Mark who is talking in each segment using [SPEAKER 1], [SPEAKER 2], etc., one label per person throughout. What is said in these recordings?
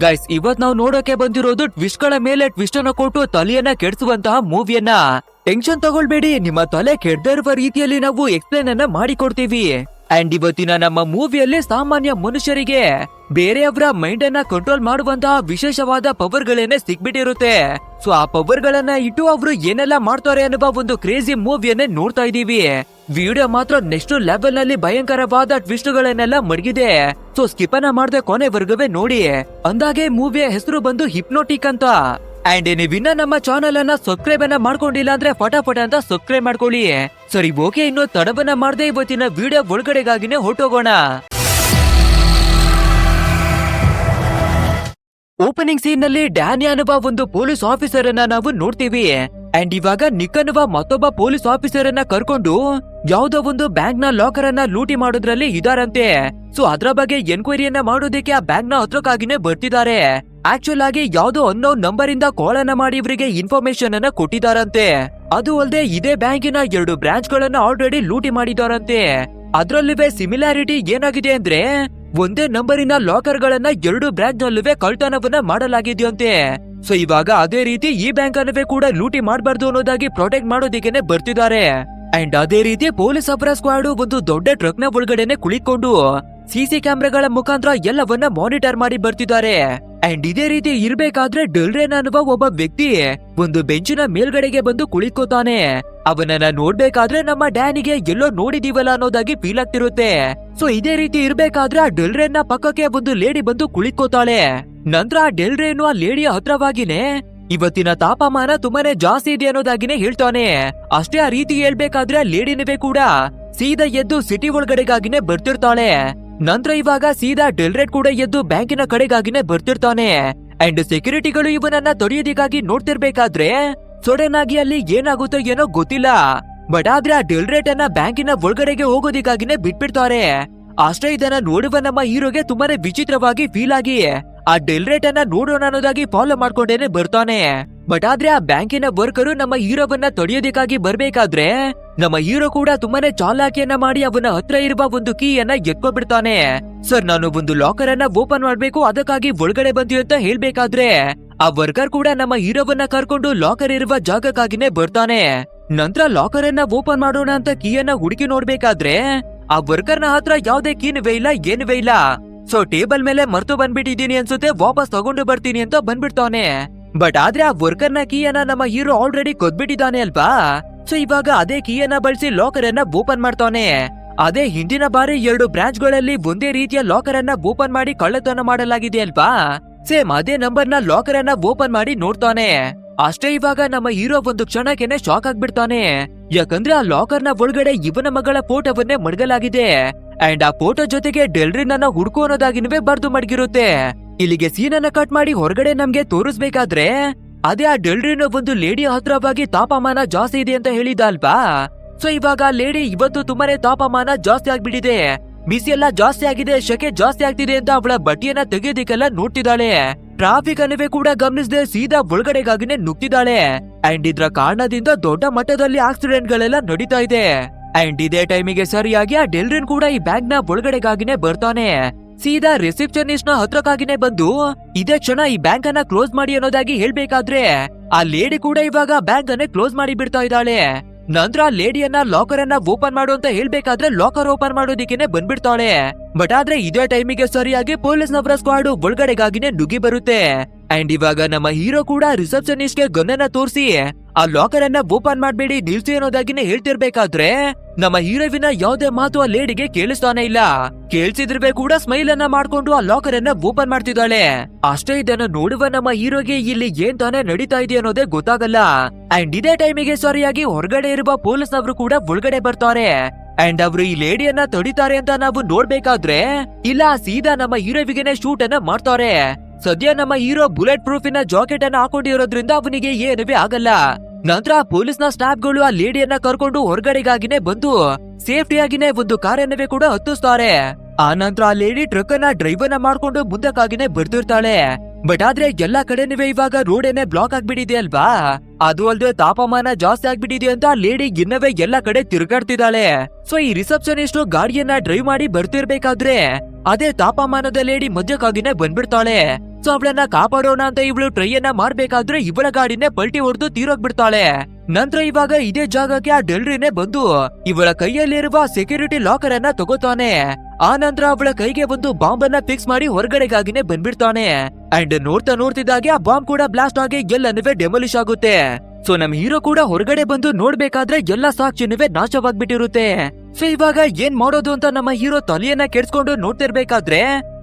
[SPEAKER 1] Guys, ಇವತ್ ನಾವು ನೋಡೋಕೆ ಬಂದಿರೋದು ಟ್ವಿಸ್ಟ್ ಗಳ ಮೇಲೆ ಟ್ವಿಸ್ಟ್ ಅನ್ನ ಕೊಟ್ಟು ತಲೆಯನ್ನ ಕೆಡಿಸುವಂತಹ ಮೂವಿಯನ್ನ. ಟೆನ್ಷನ್ ತಗೊಳ್ಬೇಡಿ, ನಿಮ್ಮ ತಲೆ ಕೆಡದೇ ಇರುವ ರೀತಿಯಲ್ಲಿ ನಾವು ಎಕ್ಸ್ಪ್ಲೇನ್ ಅನ್ನ ಮಾಡಿಕೊಡ್ತೀವಿ. ಅಂಡ್ ಇವತ್ತಿನ ನಮ್ಮ ಮೂವಿಯಲ್ಲಿ ಸಾಮಾನ್ಯ ಮನುಷ್ಯರಿಗೆ ಬೇರೆಯವರ ಮೈಂಡ್ ಅನ್ನ ಕಂಟ್ರೋಲ್ ಮಾಡುವಂತಹ ವಿಶೇಷವಾದ ಪವರ್ ಗಳೇನೆ ಸಿಕ್ಬಿಟ್ಟಿರುತ್ತೆ. ಸೊ ಆ ಪವರ್ ಗಳನ್ನ ಇಟ್ಟು ಅವರು ಏನೆಲ್ಲ ಮಾಡ್ತಾರೆ ಅನ್ನುವ ಒಂದು ಕ್ರೇಜಿ ಮೂವಿಯನ್ನೇ ನೋಡ್ತಾ ಇದೀವಿ. ವಿಡಿಯೋ ಮಾತ್ರ ನೆಕ್ಸ್ಟ್ ಲೆವೆಲ್ ನಲ್ಲಿ ಭಯಂಕರವಾದ ಟ್ವಿಸ್ಟ್ ಗಳನ್ನೆಲ್ಲ ಮಡಗಿದೆ. ಸೊ ಸ್ಕಿಪ್ ಅನ್ನ ಮಾಡದೆ ಕೊನೆವರೆಗೂ ನೋಡಿ. ಅಂದಾಗೆ ಮೂವಿಯ ಹೆಸರು ಬಂದು ಹಿಪ್ನೋಟಿಕ್ ಅಂತ. ಅಂಡ್ ನೀವಿನ್ನ ನಮ್ಮ ಚಾನೆಲ್ ಅನ್ನ ಸಬ್ಸ್ಕ್ರೈಬ್ ಅನ್ನ ಮಾಡ್ಕೊಂಡಿಲ್ಲ ಅಂದ್ರೆ ಫಟಾಫಟ ಅಂತ ಸಬ್ಸ್ಕ್ರೈಬ್ ಮಾಡ್ಕೊಳ್ಳಿ. ಸರಿ, ಓಕೆ, ಇನ್ನು ತಡವನ್ನ ಮಾಡದೆ ಇವತ್ತಿನ ವಿಡಿಯೋ ಒಳಗಡೆಗಾಗಿನೇ ಹೊರಟೋಗೋಣ. ಓಪನಿಂಗ್ ಸೀನ್ ನಲ್ಲಿ ಡ್ಯಾನಿ ಅನ್ನುವ ಒಂದು ಪೊಲೀಸ್ ಆಫೀಸರ್ ಅನ್ನ ನಾವು ನೋಡ್ತೀವಿ. ಅಂಡ್ ಇವಾಗ ನಿಕ್ ಅನ್ನುವ ಮತ್ತೊಬ್ಬ ಪೊಲೀಸ್ ಆಫೀಸರ್ ಅನ್ನ ಕರ್ಕೊಂಡು ಯಾವ್ದೋ ಒಂದು ಬ್ಯಾಂಕ್ ನ ಲಾಕರ್ ಅನ್ನ ಲೂಟಿ ಮಾಡೋದ್ರಲ್ಲಿ ಇದಾರಂತೆ. ಸೊ ಅದ್ರ ಬಗ್ಗೆ ಎನ್ಕ್ವೈರಿಯನ್ನ ಮಾಡೋದಕ್ಕೆ ಆ ಬ್ಯಾಂಕ್ ನ ಹತ್ರಕ್ಕಾಗಿನೇ ಬರ್ತಿದ್ದಾರೆ. ಆಕ್ಚುಲ್ ಆಗಿ ಯಾವ್ದೋ ಅನ್ನೋನ್ ನಂಬರ್ ಇಂದ ಕಾಲ್ ಅನ್ನ ಮಾಡಿ ಇವರಿಗೆ ಇನ್ಫಾರ್ಮೇಶನ್ ಅನ್ನ ಕೊಟ್ಟಿದಾರಂತೆ. ಅದು ಅಲ್ಲದೆ ಇದೇ ಬ್ಯಾಂಕಿನ 2 ಬ್ರಾಂಚ್ ಗಳನ್ನ ಆಲ್ರೆಡಿ ಲೂಟಿ ಮಾಡಿದಾರಂತೆ. ಅದ್ರಲ್ಲಿವೆ ಸಿಮಿಲಾರಿಟಿ ಏನಾಗಿದೆ ಅಂದ್ರೆ ಒಂದೇ ನಂಬರಿನ ಲಾಕರ್ ಗಳನ್ನ 2 ಬ್ರಾಂಚ್ ನಲ್ಲುವೆ ಕಳ್ತನವನ್ನ ಮಾಡಲಾಗಿದೆಯಂತೆ. ಸೊ ಇವಾಗ ಅದೇ ರೀತಿ ಈ ಬ್ಯಾಂಕ್ ಅನ್ನವೇ ಕೂಡ ಲೂಟಿ ಮಾಡಬಾರ್ದು ಅನ್ನೋದಾಗಿ ಪ್ರೊಟೆಕ್ಟ್ ಮಾಡೋದಕ್ಕೆ ಬರ್ತಿದ್ದಾರೆ. ಅಂಡ್ ಅದೇ ರೀತಿ ಪೊಲೀಸ್ ಅವರ ಸ್ಕ್ವಾಡ್ ಒಂದು ದೊಡ್ಡ ಟ್ರಕ್ ನ ಒಳಗಡೆನೆ ಕುಳಿತುಕೊಂಡು ಸಿಸಿ ಕ್ಯಾಮೆರಾಗಳ ಮುಖಾಂತರ ಎಲ್ಲವನ್ನ ಮಾನಿಟರ್ ಮಾಡಿ ಬರ್ತಿದ್ದಾರೆ. ಅಂಡ್ ಇದೇ ರೀತಿ ಇರ್ಬೇಕಾದ್ರೆ ಡೆಲ್ರೇನ್ ಅನ್ನುವ ಒಬ್ಬ ವ್ಯಕ್ತಿ ಒಂದು ಬೆಂಚಿನ ಮೇಲ್ಗಡೆಗೆ ಬಂದು ಕುಳಿತುಕೋತಾನೆ. ಅವನನ್ನ ನೋಡ್ಬೇಕಾದ್ರೆ ನಮ್ಮ ಡ್ಯಾನಿಗೆ ಎಲ್ಲೋ ನೋಡಿದೀವಲ್ಲ ಅನ್ನೋದಾಗಿ ಫೀಲ್ ಆಗ್ತಿರುತ್ತೆ. ಸೊ ಇದೇ ರೀತಿ ಇರ್ಬೇಕಾದ್ರೆ ಆ ಡೆಲ್ರೇನ್ ನ ಪಕ್ಕಕ್ಕೆ ಒಂದು ಲೇಡಿ ಬಂದು ಕುಳಿತುಕೋತಾಳೆ. ನಂತರ ಆ ಡೆಲ್ರೇನು ಆ ಲೇಡಿಯ ಹತ್ರವಾಗಿನೇ ಇವತ್ತಿನ ತಾಪಮಾನ ತುಂಬಾನೇ ಜಾಸ್ತಿ ಇದೆ ಅನ್ನೋದಾಗಿನೇ ಹೇಳ್ತಾನೆ. ಅಷ್ಟೇ ಆ ರೀತಿ ಹೇಳ್ಬೇಕಾದ್ರೆ ಆ ಲೇಡಿನವೇ ಕೂಡ ಸೀದಾ ಎದ್ದು ಸಿಟಿ ಒಳಗಡೆಗಾಗಿನೇ ಬರ್ತಿರ್ತಾಳೆ. ನಂತರ ಇವಾಗ ಸೀದಾ ಡೆಲ್ರೇಟ್ ಕೂಡ ಎದ್ದು ಬ್ಯಾಂಕಿನ ಕಡೆಗಾಗಿನೇ ಬರ್ತಿರ್ತಾನೆ. ಅಂಡ್ ಸೆಕ್ಯೂರಿಟಿಗಳು ಇವನನ್ನ ತಡೆಯೋದಿಕ್ಕಾಗಿ ನೋಡ್ತಿರ್ಬೇಕಾದ್ರೆ ಸಡನ್ ಆಗಿ ಅಲ್ಲಿ ಏನಾಗುತ್ತೋ ಏನೋ ಗೊತ್ತಿಲ್ಲ. ಬಟ್ ಆದ್ರೆ ಆ ಡೆಲ್ರೇಟ್ ಅನ್ನ ಬ್ಯಾಂಕಿನ ಒಳಗಡೆಗೆ ಹೋಗೋದಿಕ್ಕಾಗಿನೇ ಬಿಟ್ಬಿಡ್ತಾರೆ. ಅಷ್ಟೇ ಇದನ್ನ ನೋಡುವ ನಮ್ಮ ಹೀರೋಗೆ ತುಂಬಾನೇ ವಿಚಿತ್ರವಾಗಿ ಫೀಲ್ ಆಗಿ ಆ ಡೆಲ್ರೇಟ್ ಅನ್ನ ನೋಡೋಣ ಅನ್ನೋದಾಗಿ ಫಾಲೋ ಮಾಡ್ಕೊಂಡೇನೆ ಬರ್ತಾನೆ. ಬಟ್ ಆದ್ರೆ ಆ ಬ್ಯಾಂಕಿನ ವರ್ಕರು ನಮ್ಮ ಹೀರೋವನ್ನ ತಡೆಯೋದಿಕ್ಕಾಗಿ ಬರ್ಬೇಕಾದ್ರೆ ನಮ್ಮ ಹೀರೋ ಕೂಡ ತುಂಬಾನೇ ಚಾಲಾಕಿಯನ್ನ ಮಾಡಿ ಅವನ ಹತ್ರ ಇರುವ ಒಂದು ಕೀಯನ್ನ ಎತ್ಕೊಂಡ್ಬಿಡ್ತಾನೆ. ಸರ್, ನಾನು ಒಂದು ಲಾಕರ್ ಅನ್ನ ಓಪನ್ ಮಾಡ್ಬೇಕು, ಅದಕ್ಕಾಗಿ ಒಳಗಡೆ ಬಂದಿ ಅಂತ ಹೇಳ್ಬೇಕಾದ್ರೆ ಆ ವರ್ಕರ್ ಕೂಡ ನಮ್ಮ ಹೀರೋವನ್ನ ಕರ್ಕೊಂಡು ಲಾಕರ್ ಇರುವ ಜಾಗಕ್ಕಾಗಿನೇ ಬರ್ತಾನೆ. ನಂತರ ಲಾಕರ್ ಅನ್ನ ಓಪನ್ ಮಾಡೋಣ ಅಂತ ಕೀಯನ್ನ ಹುಡುಕಿ ನೋಡ್ಬೇಕಾದ್ರೆ ಆ ವರ್ಕರ್ ನ ಹತ್ರ ಯಾವ್ದೇ ಕೀನುವೇ ಇಲ್ಲ, ಏನುವೇ ಇಲ್ಲ. ಸೊ ಟೇಬಲ್ ಮೇಲೆ ಮರ್ತು ಬಂದ್ಬಿಟ್ಟಿದೀನಿ ಅನ್ಸುತ್ತೆ, ವಾಪಸ್ ತಗೊಂಡು ಬರ್ತೀನಿ ಅಂತ ಬಂದ್ಬಿಡ್ತಾನೆ. ಬಟ್ ಆದ್ರೆ ಆ ವರ್ಕರ್ ನ ಕೀಯನ್ನ ನಮ್ಮ ಹೀರೋ ಆಲ್ರೆಡಿ ಕೊದ್ಬಿಟ್ಟಿದ್ದಾನೆ ಅಲ್ವಾ. ಸೊ ಇವಾಗ ಅದೇ ಕೀಯನ್ನ ಬಳಸಿ ಲಾಕರ್ ಅನ್ನ ಓಪನ್ ಮಾಡ್ತಾನೆ. ಅದೇ ಹಿಂದಿನ ಬಾರಿ 2 ಬ್ರಾಂಚ್ ಗಳಲ್ಲಿ ಒಂದೇ ರೀತಿಯ ಲಾಕರ್ ಅನ್ನ ಓಪನ್ ಮಾಡಿ ಕಳ್ಳತನ ಮಾಡಲಾಗಿದೆ ಅಲ್ವಾ. ಸೇಮ್ ಅದೇ ನಂಬರ್ ನ ಲಾಕರ್ ಅನ್ನ ಓಪನ್ ಮಾಡಿ ನೋಡ್ತಾನೆ. ಅಷ್ಟೇ ಇವಾಗ ನಮ್ಮ ಹೀರೋ ಒಂದು ಕ್ಷಣಕ್ಕೆನೆ ಶಾಕ್ ಆಗ್ಬಿಡ್ತಾನೆ. ಯಾಕಂದ್ರೆ ಆ ಲಾಕರ್ ನ ಒಳಗಡೆ ಇವನ ಮಗಳ ಫೋಟೋವನ್ನೇ ಮಡಗಲಾಗಿದೆ. ಅಂಡ್ ಆ ಫೋಟೋ ಜೊತೆಗೆ ಡೆಲ್ರಿನ್ ಅನ್ನ ಹುಡ್ಕೋ ಅನ್ನೋದಾಗಿನವೇ ಬರ್ದು ಮಡಗಿರುತ್ತೆ. ಇಲ್ಲಿಗೆ ಸೀನ್ ಅನ್ನ ಕಟ್ ಮಾಡಿ ಹೊರಗಡೆ ನಮ್ಗೆ ತೋರಿಸ್ಬೇಕಾದ್ರೆ ಅದೇ ಆ ಡೆಲ್ರಿನ್ ಒಂದು ಲೇಡಿ ಹತ್ರವಾಗಿ ತಾಪಮಾನ ಜಾಸ್ತಿ ಇದೆ ಅಂತ ಹೇಳಿದ ಅಲ್ವಾ. ಸೊ ಇವಾಗ ಲೇಡಿ ಇವತ್ತು ತುಂಬಾನೇ ತಾಪಮಾನ ಜಾಸ್ತಿ ಆಗ್ಬಿಟ್ಟಿದೆ, ಬಿಸಿ ಎಲ್ಲ ಜಾಸ್ತಿ ಆಗಿದೆ, ಶೆಕೆ ಜಾಸ್ತಿ ಆಗ್ತಿದೆ ಅಂತ ಅವಳ ಬಟ್ಟೆಯನ್ನ ತೆಗೆಯೋದಿಕ್ಕೆಲ್ಲ ನೋಡ್ತಿದ್ದಾಳೆ. ಟ್ರಾಫಿಕ್ ಅನ್ನವೇ ಕೂಡ ಗಮನಿಸದೆ ಸೀದಾ ಒಳಗಡೆಗಾಗಿನೇ ನುಗ್ತಿದ್ದಾಳೆ. ಅಂಡ್ ಇದ್ರ ಕಾರಣದಿಂದ ದೊಡ್ಡ ಮಟ್ಟದಲ್ಲಿ ಆಕ್ಸಿಡೆಂಟ್ ಗಳೆಲ್ಲ ನಡೀತಾ ಇದೆ. ಅಂಡ್ ಇದೇ ಟೈಮಿಗೆ ಸರಿಯಾಗಿ ಆ ಡೆಲ್ರಿನ್ ಕೂಡ ಈ ಬ್ಯಾಂಕ್ ನ ಒಳಗಡೆಗಾಗಿನೇ ಬರ್ತಾನೆ. ಸೀದಾ ರಿಸೆಪ್ಷನಿಸ್ಟ್ ನ ಹತ್ರಕ್ಕಾಗಿನೇ ಬಂದು ಇದೇ ಕ್ಷಣ ಈ ಬ್ಯಾಂಕ್ ಅನ್ನ ಕ್ಲೋಸ್ ಮಾಡಿ ಅನ್ನೋದಾಗಿ ಹೇಳ್ಬೇಕಾದ್ರೆ ಆ ಲೇಡಿ ಕೂಡ ಇವಾಗ ಬ್ಯಾಂಕ್ ಅನ್ನೇ ಕ್ಲೋಸ್ ಮಾಡಿ ಬಿಡ್ತಾ ಇದ್ದಾಳೆ. ನಂತರ ಲೇಡಿಯನ್ನ ಲಾಕರ್ ಅನ್ನ ಓಪನ್ ಮಾಡು ಅಂತ ಹೇಳ್ಬೇಕಾದ್ರೆ ಲಾಕರ್ ಓಪನ್ ಮಾಡೋದಿಕ್ಕೇನೆ ಬಂದ್ಬಿಡ್ತಾಳೆ. ಬಟ್ ಆದ್ರೆ ಇದೇ ಟೈಮಿಗೆ ಸರಿಯಾಗಿ ಪೊಲೀಸ್ ನವರ ಸ್ಕ್ವಾಡ್ ಒಳಗಡೆಗಾಗಿನೇ ನುಗ್ಗಿ ಬರುತ್ತೆ. ಅಂಡ್ ಇವಾಗ ನಮ್ಮ ಹೀರೋ ಕೂಡ ರಿಸೆಪ್ಷನಿಸ್ಟ್ ಗೆ ಗನ್ನನ್ನ ತೋರಿಸಿ ಆ ಲಾಕರ್ ಅನ್ನ ಓಪನ್ ಮಾಡ್ಬೇಡಿ, ನಿಲ್ಸಿ ಅನ್ನೋದಾಗಿನೇ ಹೇಳ್ತಿರ್ಬೇಕಾದ್ರೆ ನಮ್ಮ ಹೀರೋವಿನ ಯಾವುದೇ ಮಾತು ಆ ಲೇಡಿಗೆ ಕೇಳಿಸ್ತಾನೆ ಇಲ್ಲ. ಕೇಳಿಸಿದ್ರೆ ಕೂಡ ಸ್ಮೈಲ್ ಅನ್ನ ಮಾಡ್ಕೊಂಡು ಆ ಲಾಕರ್ ಅನ್ನ ಓಪನ್ ಮಾಡ್ತಿದ್ದಾಳೆ. ಅಷ್ಟೇ ಇದನ್ನ ನೋಡುವ ನಮ್ಮ ಹೀರೋಗೆ ಇಲ್ಲಿ ಏನ್ ತಾನೇ ನಡೀತಾ ಇದೆ ಅನ್ನೋದೇ ಗೊತ್ತಾಗಲ್ಲ. ಅಂಡ್ ಇದೇ ಟೈಮಿಗೆ ಸರಿಯಾಗಿ ಹೊರಗಡೆ ಇರುವ ಪೊಲೀಸ್ ನವರು ಕೂಡ ಒಳಗಡೆ ಬರ್ತಾರೆ. ಅಂಡ್ ಅವರು ಈ ಲೇಡಿಯನ್ನ ತಡಿತಾರೆ ಅಂತ ನಾವು ನೋಡ್ಬೇಕಾದ್ರೆ ಇಲ್ಲ, ಸೀದಾ ನಮ್ಮ ಹೀರೋವಿಗೆನೆ ಶೂಟ್ ಅನ್ನ ಮಾಡ್ತಾರೆ. ಸದ್ಯ ನಮ್ಮ ಹೀರೋ ಬುಲೆಟ್ ಪ್ರೂಫಿನ ಜಾಕೆಟ್ ಅನ್ನ ಹಾಕೊಂಡಿರೋದ್ರಿಂದ ಅವನಿಗೆ ಏನವೇ ಆಗಲ್ಲ. ನಂತರ ಪೊಲೀಸ್ ನ ಸ್ಟಾಫ್ ಗಳು ಆ ಲೇಡಿಯನ್ನ ಕರ್ಕೊಂಡು ಹೊರಗಡೆಗಾಗಿನೇ ಬಂದು ಸೇಫ್ಟಿಯಾಗಿನೇ ಒಂದು ಕಾರನ್ನವೇ ಕೂಡ ಹತ್ತಿಸ್ತಾರೆ. ಆ ನಂತರ ಆ ಲೇಡಿ ಟ್ರಕ್ ಅನ್ನ ಡ್ರೈವರ್ ನ ಮಾಡ್ಕೊಂಡು ಮುಂದಕ್ಕಾಗಿನೇ ಬರ್ತಿರ್ತಾಳೆ. ಬಟ್ ಆದ್ರೆ ಎಲ್ಲಾ ಕಡೆನೂ ಇವಾಗ ರೋಡೇನೆ ಬ್ಲಾಕ್ ಆಗ್ಬಿಟ್ಟಿದೆ ಅಲ್ವಾ. ಅದು ಅಲ್ದೆ ತಾಪಮಾನ ಜಾಸ್ತಿ ಆಗ್ಬಿಟ್ಟಿದೆ ಅಂತ ಲೇಡಿ ಇನ್ನವೇ ಎಲ್ಲಾ ಕಡೆ ತಿರುಗಾಡ್ತಿದ್ದಾಳೆ. ಸೊ ಈ ರಿಸೆಪ್ಷನಿಸ್ಟ್ ಗಾಡಿಯನ್ನ ಡ್ರೈವ್ ಮಾಡಿ ಬರ್ತಿರ್ಬೇಕಾದ್ರೆ ಅದೇ ತಾಪಮಾನದ ಲೇಡಿ ಮಧ್ಯಕ್ಕಾಗಿನೇ ಬಂದ್ಬಿಡ್ತಾಳೆ. ಸೊ ಅವಳನ್ನ ಕಾಪಾಡೋಣ ಅಂತ ಇವಳು ಟ್ರೈಯನ್ನ ಮಾಡ್ಬೇಕಾದ್ರೆ ಇವಳ ಗಾಡಿನೇ ಪಲ್ಟಿ ಹೊಡೆದು ತೀರೋಗ್ಬಿಡ್ತಾಳೆ. ನಂತರ ಇವಾಗ ಇದೇ ಜಾಗಕ್ಕೆ ಆ ಡೆಲ್ರಿನೇ ಬಂದು ಇವಳ ಕೈಯಲ್ಲಿರುವ ಸೆಕ್ಯೂರಿಟಿ ಲಾಕರ್ ಅನ್ನ ತಗೋತಾನೆ. ಆ ನಂತರ ಅವಳ ಕೈಗೆ ಒಂದು ಬಾಂಬ್ ಅನ್ನ ಫಿಕ್ಸ್ ಮಾಡಿ ಹೊರಗಡೆಗಾಗಿನೇ ಬಂದ್ಬಿಡ್ತಾನೆ. ಅಂಡ್ ನೋಡ್ತಿದ್ದಾಗೆ ಆ ಬಾಂಬ್ ಕೂಡ ಬ್ಲಾಸ್ಟ್ ಆಗಿ ಎಲ್ಲನೂ ಡೆಮೊಲಿಶ್ ಆಗುತ್ತೆ. ಸೊ ನಮ್ ಹೀರೋ ಕೂಡ ಹೊರಗಡೆ ಬಂದು ನೋಡ್ಬೇಕಾದ್ರೆ ಎಲ್ಲ ಸಾಕ್ಷಿನುವೆ ನಾಶವಾಗ್ಬಿಟ್ಟಿರುತ್ತೆ. ಸೊ ಇವಾಗ ಏನ್ ಮಾಡೋದು ಅಂತ ನಮ್ಮ ಹೀರೋ ತಲೆಯನ್ನ ಕೆಡ್ಸ್ಕೊಂಡು ನೋಡ್ತಿರ್ಬೇಕಾದ್ರೆ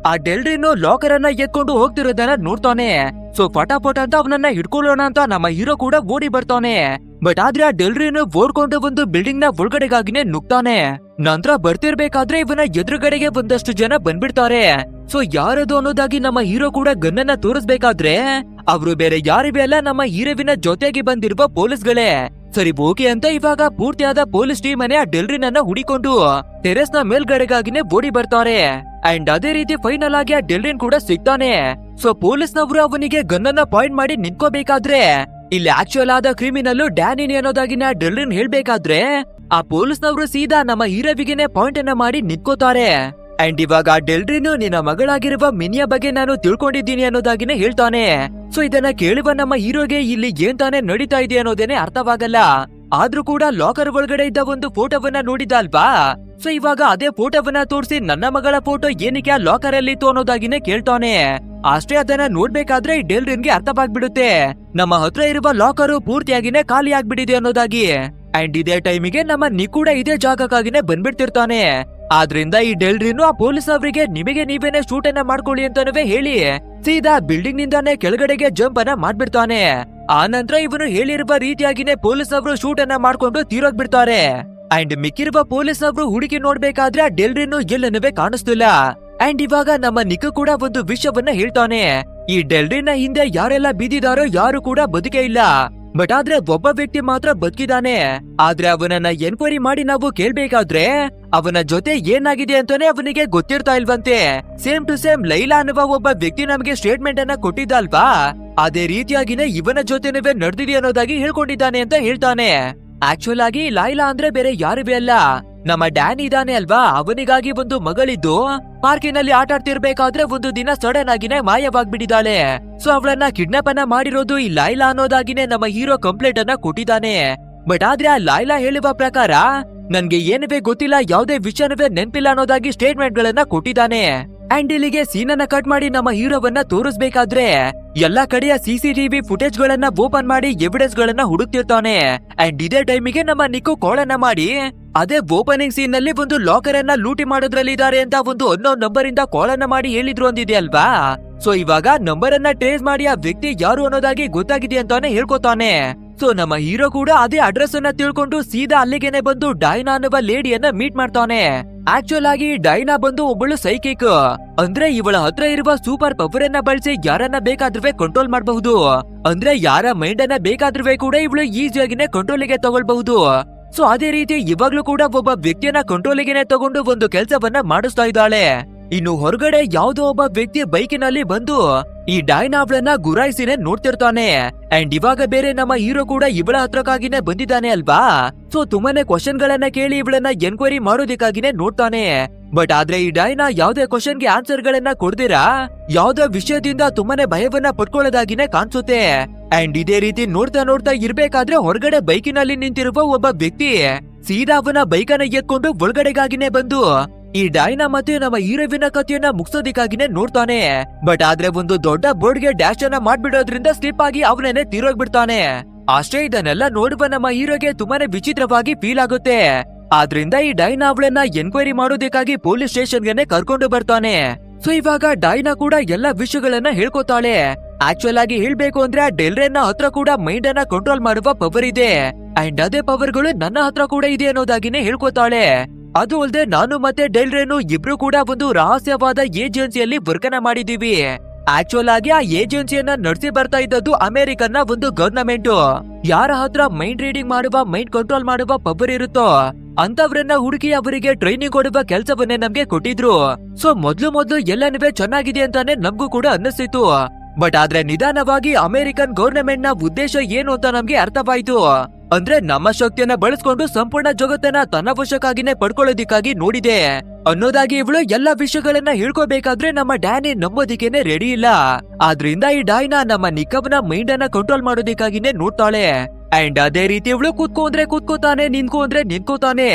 [SPEAKER 1] ಆ ಡೆಲ್ರಿನು ಲಾಕರ್ ಅನ್ನ ಎತ್ಕೊಂಡು ಹೋಗ್ತಿರೋದನ್ನ ನೋಡ್ತಾನೆ. ಸೊ ಫಟಾಫಟ್ ಅಂತ ಅವನನ್ನ ಹಿಡ್ಕೊಳ್ಳೋಣ ಅಂತ ನಮ್ಮ ಹೀರೋ ಕೂಡ ಓಡಿ ಬರ್ತಾನೆ. ಬಟ್ ಆದ್ರೆ ಆ ಡೆಲ್ರಿನು ಓಡ್ಕೊಂಡು ಒಂದು ಬಿಲ್ಡಿಂಗ್ ನ ಒಳಗಡೆಗಾಗಿನೇ ನುಗ್ತಾನೆ. ನಂತರ ಬರ್ತಿರ್ಬೇಕಾದ್ರೆ ಇವನ ಎದುರುಗಡೆಗೆ ಒಂದಷ್ಟು ಜನ ಬಂದ್ಬಿಡ್ತಾರೆ. ಸೊ ಯಾರದು ಅನ್ನೋದಾಗಿ ನಮ್ಮ ಹೀರೋ ಕೂಡ ಗನ್ನನ್ನ ತೋರಿಸ್ಬೇಕಾದ್ರೆ ಅವರು ಬೇರೆ ಯಾರಿವೆ ಅಲ್ಲ, ನಮ್ಮ ಹೀರೋವಿನ ಜೊತೆಗೆ ಬಂದಿರುವ ಪೊಲೀಸ್ಗಳೇ. ಸರಿ ಓಕೆ ಅಂತ ಇವಾಗ ಪೂರ್ತಿಯಾದ ಪೊಲೀಸ್ ಟೀಮ್ ಅನ್ನ ಡೆಲ್ರಿನನ್ನ ಹುಡಿಕೊಂಡು ಟೆರೆಸ್ ನ ಮೇಲ್ಗಡೆಗಾಗಿನೇ ಓಡಿ ಬರ್ತಾರೆ. ಅಂಡ್ ಅದೇ ರೀತಿ ಫೈನಲ್ ಆಗಿ ಆ ಡೆಲ್ರಿನ್ ಕೂಡ ಸಿಗ್ತಾನೆ. ಸೊ ಪೊಲೀಸ್ನವರು ಅವನಿಗೆ ಗನ್ನನ್ನ ಪಾಯಿಂಟ್ ಮಾಡಿ ನಿಂತ್ಕೋಬೇಕಾದ್ರೆ ಇಲ್ಲಿ ಆಕ್ಚುಯಲ್ ಆದ ಕ್ರಿಮಿನಲ್ ಡ್ಯಾನಿನಿ ಅನ್ನೋದಾಗಿನ ಡೆಲ್ರಿನ್ ಹೇಳ್ಬೇಕಾದ್ರೆ ಆ ಪೊಲೀಸ್ನವರು ಸೀದಾ ನಮ್ಮ ಹೀರೋವಿಗೆನೆ ಪಾಯಿಂಟ್ ಅನ್ನ ಮಾಡಿ ನಿಂತ್ಕೋತಾರೆ. ಅಂಡ್ ಇವಾಗ ಡೆಲ್ರಿನು ನಿನ್ನ ಮಗಳಾಗಿರುವ ಮಿನಿಯ ಬಗ್ಗೆ ನಾನು ತಿಳ್ಕೊಂಡಿದ್ದೀನಿ ಅನ್ನೋದಾಗಿನೇ ಹೇಳ್ತಾನೆ. ಸೊ ಇದನ್ನ ಕೇಳುವ ನಮ್ಮ ಹೀರೋಗೆ ಇಲ್ಲಿ ಏನ್ ತಾನೇ ನಡೀತಾ ಇದೆ ಅನ್ನೋದೇನೆ ಅರ್ಥವಾಗಲ್ಲ. ಆದ್ರೂ ಕೂಡ ಲಾಕರ್ ಒಳಗಡೆ ಇದ್ದ ಒಂದು ಫೋಟೋವನ್ನ ನೋಡಿದ ಅಲ್ವಾ. ಸೊ ಇವಾಗ ಅದೇ ಫೋಟೋವನ್ನ ತೋರಿಸಿ ನನ್ನ ಮಗಳ ಫೋಟೋ ಏನಕ್ಕೆ ಆ ಲಾಕರ್ ಅಲ್ಲಿ ಇತ್ತು ಅನ್ನೋದಾಗಿನೇ ಕೇಳ್ತಾನೆ. ಅಷ್ಟೇ ಅದನ್ನ ನೋಡ್ಬೇಕಾದ್ರೆ ಈ ಡೆಲ್ರಿನ್ಗೆ ಅರ್ಥವಾಗ್ಬಿಡುತ್ತೆ ನಮ್ಮ ಹತ್ರ ಇರುವ ಲಾಕರು ಪೂರ್ತಿಯಾಗಿನೇ ಖಾಲಿ ಆಗ್ಬಿಟ್ಟಿದೆ ಅನ್ನೋದಾಗಿ. ಅಂಡ್ ಇದೇ ಟೈಮಿಗೆ ನಮ್ಮ ನಿಕ್ ಕೂಡ ಇದೇ ಜಾಗಕ್ಕಾಗಿನೇ ಬಂದ್ಬಿಡ್ತಿರ್ತಾನೆ. ಆದ್ರಿಂದ ಈ ಡೆಲ್ರಿನು ಆ ಪೊಲೀಸ್ ಅವರಿಗೆ ನಿಮಗೆ ನೀವೇನೆ ಶೂಟ್ ಅನ್ನ ಮಾಡ್ಕೊಳ್ಳಿ ಅಂತಾನವೇ ಹೇಳಿ ಸೀದಾ ಬಿಲ್ಡಿಂಗ್ ನಿಂದಾನೆ ಕೆಳಗಡೆಗೆ ಜಂಪ್ ಅನ್ನ ಮಾಡ್ಬಿಡ್ತಾನೆ. ಆ ನಂತರ ಇವನು ಹೇಳಿರುವ ರೀತಿಯಾಗಿನೇ ಪೊಲೀಸ್ ಅವರು ಶೂಟ್ ಅನ್ನ ಮಾಡ್ಕೊಂಡು ತೀರೋಗ್ಬಿಡ್ತಾರೆ. ಅಂಡ್ ಮಿಕ್ಕಿರುವ ಪೊಲೀಸ್ ಅವರು ಹುಡುಕಿ ನೋಡ್ಬೇಕಾದ್ರೆ ಆ ಡೆಲ್ರಿನು ಎಲ್ಲನೂ ಕಾಣಿಸ್ತಿಲ್ಲ. ಅಂಡ್ ಇವಾಗ ನಮ್ಮ ನಿಕ್ ಕೂಡ ಒಂದು ವಿಷಯವನ್ನ ಹೇಳ್ತಾನೆ. ಈ ಡೆಲ್ರಿನ ಹಿಂದೆ ಯಾರೆಲ್ಲ ಬಿದ್ದಿದಾರೋ ಯಾರು ಕೂಡ ಬದುಕೇ ಇಲ್ಲ. ಬಟ್ ಆದ್ರೆ ಒಬ್ಬ ವ್ಯಕ್ತಿ ಮಾತ್ರ ಬದುಕಿದಾನೆ. ಆದ್ರೆ ಅವನನ್ನ ಎನ್ಕ್ವೈರಿ ಮಾಡಿ ನಾವು ಕೇಳ್ಬೇಕಾದ್ರೆ ಅವನ ಜೊತೆ ಏನಾಗಿದೆ ಅಂತಾನೆ ಅವನಿಗೆ ಗೊತ್ತಿರ್ತಾ ಇಲ್ವಂತೆ. ಸೇಮ್ ಟು ಸೇಮ್ ಲೈಲಾ ಅನ್ನುವ ಒಬ್ಬ ವ್ಯಕ್ತಿ ನಮಗೆ ಸ್ಟೇಟ್ಮೆಂಟ್ ಅನ್ನ ಕೊಟ್ಟಿದ್ದಲ್ವಾ, ಅದೇ ರೀತಿಯಾಗಿನೇ ಇವನ ಜೊತೆನವೇ ನಡೆದಿದೆ ಅನ್ನೋದಾಗಿ ಹೇಳ್ಕೊಂಡಿದ್ದಾನೆ ಅಂತ ಹೇಳ್ತಾನೆ. ಆಕ್ಚುಲ್ ಆಗಿ ಲೈಲಾ ಅಂದ್ರೆ ಬೇರೆ ಯಾರಿವೆ ಅಲ್ಲ, ನಮ್ಮ ಡ್ಯಾನ್ ಇದಾನೆ ಅಲ್ವಾ, ಅವನಿಗಾಗಿ ಒಂದು ಮಗಳಿದ್ದು ಪಾರ್ಕಿನಲ್ಲಿ ಆಟ ಆಡ್ತಿರ್ಬೇಕಾದ್ರೆ ಒಂದು ದಿನ ಸಡನ್ ಆಗಿನೇ ಮಾಯವಾಗ್ಬಿಟ್ಟಿದ್ದಾಳೆ. ಸೊ ಅವಳನ್ನ ಕಿಡ್ನಾಪ್ ಅನ್ನ ಮಾಡಿರೋದು ಈ ಲೈಲಾ ಅನ್ನೋದಾಗಿನೇ ನಮ್ಮ ಹೀರೋ ಕಂಪ್ಲೇಂಟ್ ಅನ್ನ ಕೊಟ್ಟಿದ್ದಾನೆ. ಬಟ್ ಆದ್ರೆ ಆ ಲೈಲಾ ಹೇಳುವ ಪ್ರಕಾರ ನನ್ಗೆ ಏನವೇ ಗೊತ್ತಿಲ್ಲ, ಯಾವುದೇ ವಿಷಯನವೇ ನೆನ್ಪಿಲ್ಲ ಅನ್ನೋದಾಗಿ ಸ್ಟೇಟ್ಮೆಂಟ್ ಗಳನ್ನ ಕೊಟ್ಟಿದ್ದಾನೆ. ಅಂಡ್ ಇಲ್ಲಿಗೆ ಸೀನ್ ಅನ್ನ ಕಟ್ ಮಾಡಿ ನಮ್ಮ ಹೀರೋವನ್ನ ತೋರಿಸ್ಬೇಕಾದ್ರೆ ಎಲ್ಲಾ ಕಡೆಯ ಸಿಸಿಟಿವಿ ಫುಟೇಜ್ ಗಳನ್ನ ಓಪನ್ ಮಾಡಿ ಎವಿಡೆನ್ಸ್ ಗಳನ್ನ ಹುಡುಕ್ತಿರ್ತಾನೆ. ಅಂಡ್ ಇದೇ ಟೈಮಿಗೆ ನಮ್ಮ ನಿಕ್ಕು ಕಾಲ್ ಅನ್ನ ಮಾಡಿ ಅದೇ ಓಪನಿಂಗ್ ಸೀನ್ ನಲ್ಲಿ ಒಂದು ಲಾಕರ್ ಅನ್ನ ಲೂಟಿ ಮಾಡೋದ್ರಲ್ಲಿ ಇದಾರೆ ಅಂತ ಒಂದು ಅನ್ನೋನ್ ನಂಬರ್ ಇಂದ ಕಾಲ್ ಅನ್ನ ಮಾಡಿ ಹೇಳಿದ್ರು ಅಂದಿದೆ ಅಲ್ವಾ. ಸೊ ಇವಾಗ ನಂಬರ್ ಅನ್ನ ಟ್ರೇಸ್ ಮಾಡಿ ಆ ವ್ಯಕ್ತಿ ಯಾರು ಅನ್ನೋದಾಗಿ ಗೊತ್ತಾಗಿದೆ ಅಂತಾನೆ ಹೇಳ್ಕೊತಾನೆ. ಸೊ ನಮ್ಮ ಹೀರೋ ಕೂಡ ಅದೇ ಅಡ್ರೆಸ್ ಅನ್ನ ತಿಳ್ಕೊಂಡು ಸೀದಾ ಅಲ್ಲಿಗೆನೆ ಬಂದು ಡೈನಾ ಅನ್ನುವ ಲೇಡಿಯನ್ನ ಮೀಟ್ ಮಾಡ್ತಾನೆ. ಆಕ್ಚುಲ್ ಆಗಿ ಡೈನಾ ಬಂದು ಒಬ್ಬಳು ಸೈಕಿಕ್, ಅಂದ್ರೆ ಇವಳ ಹತ್ರ ಇರುವ ಸೂಪರ್ ಪವರ್ ಅನ್ನ ಬಳಸಿ ಯಾರನ್ನ ಬೇಕಾದ್ರೂ ಕಂಟ್ರೋಲ್ ಮಾಡಬಹುದು. ಅಂದ್ರೆ ಯಾರ ಮೈಂಡ್ ಅನ್ನ ಬೇಕಾದ್ರೂ ಕೂಡ ಇವಳು ಈಸಿಯಾಗಿನೇ ಕಂಟ್ರೋಲಿಗೆ ತಗೊಳ್ಬಹುದು. ಸೊ ಅದೇ ರೀತಿ ಇವಾಗ್ಲೂ ಕೂಡ ಒಬ್ಬ ವ್ಯಕ್ತಿಯನ್ನ ಕಂಟ್ರೋಲಿಗೆನೆ ತಗೊಂಡು ಒಂದು ಕೆಲಸವನ್ನ ಮಾಡಿಸ್ತಾ ಇದ್ದಾಳೆ. ಇನ್ನು ಹೊರಗಡೆ ಯಾವ್ದೋ ಒಬ್ಬ ವ್ಯಕ್ತಿ ಬೈಕಿನಲ್ಲಿ ಬಂದು ಈ ಡೈನಾ ಅವಳನ್ನ ಗುರಾಯಿಸಿನೇ ನೋಡ್ತಿರ್ತಾನೆ. ಅಂಡ್ ಇವಾಗ ಬೇರೆ ನಮ್ಮ ಹೀರೋ ಕೂಡ ಇವಳ ಹತ್ರಕ್ಕಾಗಿನೇ ಬಂದಿದ್ದಾನೆ ಅಲ್ವಾ. ಸೊ ತುಂಬಾನೇ ಕ್ವಶನ್ ಗಳನ್ನ ಕೇಳಿ ಇವಳನ್ನ ಎನ್ಕ್ವೈರಿ ಮಾಡೋದಕ್ಕಾಗಿನೇ ನೋಡ್ತಾನೆ. ಬಟ್ ಆದ್ರೆ ಈ ಡೈನಾ ಯಾವ್ದೇ ಕ್ವಶನ್ ಗೆ ಆನ್ಸರ್ ಗಳನ್ನ ಕೊಡ್ದಿರಾ ಯಾವ್ದೋ ವಿಷಯದಿಂದ ತುಂಬಾನೇ ಭಯವನ್ನ ಪಡ್ಕೊಳ್ಳೋದಾಗಿನೇ ಕಾಣಿಸುತ್ತೆ. ಅಂಡ್ ಇದೇ ರೀತಿ ನೋಡ್ತಾ ಇರ್ಬೇಕಾದ್ರೆ ಹೊರಗಡೆ ಬೈಕಿನಲ್ಲಿ ನಿಂತಿರುವ ಒಬ್ಬ ವ್ಯಕ್ತಿ ಸೀದಾ ಅವನ ಬೈಕನ್ನ ಎತ್ಕೊಂಡು ಒಳಗಡೆಗಾಗಿನೇ ಬಂದು ಈ ಡೈನಾ ಮತ್ತೆ ನಮ್ಮ ಹೀರೋವಿನ ಕಥೆಯನ್ನ ಮುಗಿಸೋದಿಕ್ಕಾಗಿನೇ ನೋಡ್ತಾನೆ. ಬಟ್ ಆದ್ರೆ ಒಂದು ದೊಡ್ಡ ಬೋರ್ಡ್ಗೆ ಡ್ಯಾಶ್ ಅನ್ನ ಮಾಡ್ಬಿಡೋದ್ರಿಂದ ಸ್ಲಿಪ್ ಆಗಿ ಅವನೇನೆ ತೀರೋಗ್ಬಿಡ್ತಾನೆ. ಅಷ್ಟೇ ಇದನ್ನೆಲ್ಲ ನೋಡುವ ನಮ್ಮ ಹೀರೋಗೆ ತುಂಬಾನೇ ವಿಚಿತ್ರವಾಗಿ ಫೀಲ್ ಆಗುತ್ತೆ. ಆದ್ರಿಂದ ಈ ಡೈನಾ ಅವಳನ್ನ ಎನ್ಕ್ವೈರಿ ಮಾಡೋದಕ್ಕಾಗಿ ಪೊಲೀಸ್ ಸ್ಟೇಷನ್ಗೆ ಕರ್ಕೊಂಡು ಬರ್ತಾನೆ. ಸೊ ಇವಾಗ ಡೈನಾ ಕೂಡ ಎಲ್ಲಾ ವಿಷಯಗಳನ್ನ ಹೇಳ್ಕೊತಾಳೆ. ಆಕ್ಚುಲ್ ಆಗಿ ಹೇಳ್ಬೇಕು ಅಂದ್ರೆ ಆ ಡೆಲ್ರಿನ ಹತ್ರ ಕೂಡ ಮೈಂಡ್ ಅನ್ನ ಕಂಟ್ರೋಲ್ ಮಾಡುವ ಪವರ್ ಇದೆ. ಅಂಡ್ ಅದೇ ಪವರ್ಗಳು ನನ್ನ ಹತ್ರ ಕೂಡ ಇದೆ ಅನ್ನೋದಾಗಿನೇ ಹೇಳ್ಕೊತಾಳೆ. ಅದು ಅಲ್ಲದೆ ನಾನು ಮತ್ತೆ ಡೆಲ್ರಿನು ಇಬ್ರು ಕೂಡ ಒಂದು ರಹಸ್ಯವಾದ ಏಜೆನ್ಸಿಯಲ್ಲಿ ವರ್ಕ್ ಅನ್ನ ಮಾಡಿದೀವಿ. ಆಕ್ಚುಲ್ ಆಗಿ ಆ ಏಜೆನ್ಸಿಯನ್ನ ನಡೆಸಿ ಬರ್ತಾ ಇದ್ದದ್ದು ಅಮೆರಿಕನ್ನ ಒಂದು ಗವರ್ನಮೆಂಟ್. ಯಾರ ಹತ್ರ ಮೈಂಡ್ ರೀಡಿಂಗ್ ಮಾಡುವ ಮೈಂಡ್ ಕಂಟ್ರೋಲ್ ಮಾಡುವ ಪವರ್ ಇರುತ್ತೋ ಅಂತವ್ರನ್ನ ಹುಡುಕಿ ಅವರಿಗೆ ಟ್ರೈನಿಂಗ್ ಕೊಡುವ ಕೆಲಸವನ್ನೇ ನಮ್ಗೆ ಕೊಟ್ಟಿದ್ರು. ಸೊ ಮೊದ್ಲು ಎಲ್ಲನೂ ಚೆನ್ನಾಗಿದೆ ಅಂತಾನೆ ನಮ್ಗೂ ಕೂಡ ಅನ್ನಿಸ್ತಿತ್ತು. ಬಟ್ ಆದ್ರೆ ನಿಧಾನವಾಗಿ ಅಮೆರಿಕನ್ ಗವರ್ನಮೆಂಟ್ ನ ಉದ್ದೇಶ ಏನು ಅಂತ ನಮ್ಗೆ ಅರ್ಥವಾಯ್ತು. ಅಂದ್ರೆ ನಮ್ಮ ಶಕ್ತಿಯನ್ನ ಬಳಸ್ಕೊಂಡು ಸಂಪೂರ್ಣ ಜಗತ್ತನ್ನ ತನ್ನ ವಶಕ್ಕಾಗಿನೇ ಪಡ್ಕೊಳ್ಳೋದಿಕ್ಕಾಗಿ ನೋಡಿದೆ ಅನ್ನೋದಾಗಿ ಇವಳು ಎಲ್ಲಾ ವಿಷಯಗಳನ್ನ ಹೇಳ್ಕೋಬೇಕಾದ್ರೆ ನಮ್ಮ ಡ್ಯಾನಿ ನಂಬೋದಿಕ್ಕೇನೆ ರೆಡಿ ಇಲ್ಲ. ಆದ್ರಿಂದ ಈ ಡೈನಾ ನಮ್ಮ ನಿಕ್ಕವ್ನ ಮೈಂಡ್ ಅನ್ನ ಕಂಟ್ರೋಲ್ ಮಾಡೋದಿಕ್ಕಾಗಿನೇ ನೋಡ್ತಾಳೆ. ಅಂಡ್ ಅದೇ ರೀತಿ ಇವಳು ಕೂತ್ಕೋತಾನೆ, ನಿಂತ್ಕೋತಾನೆ.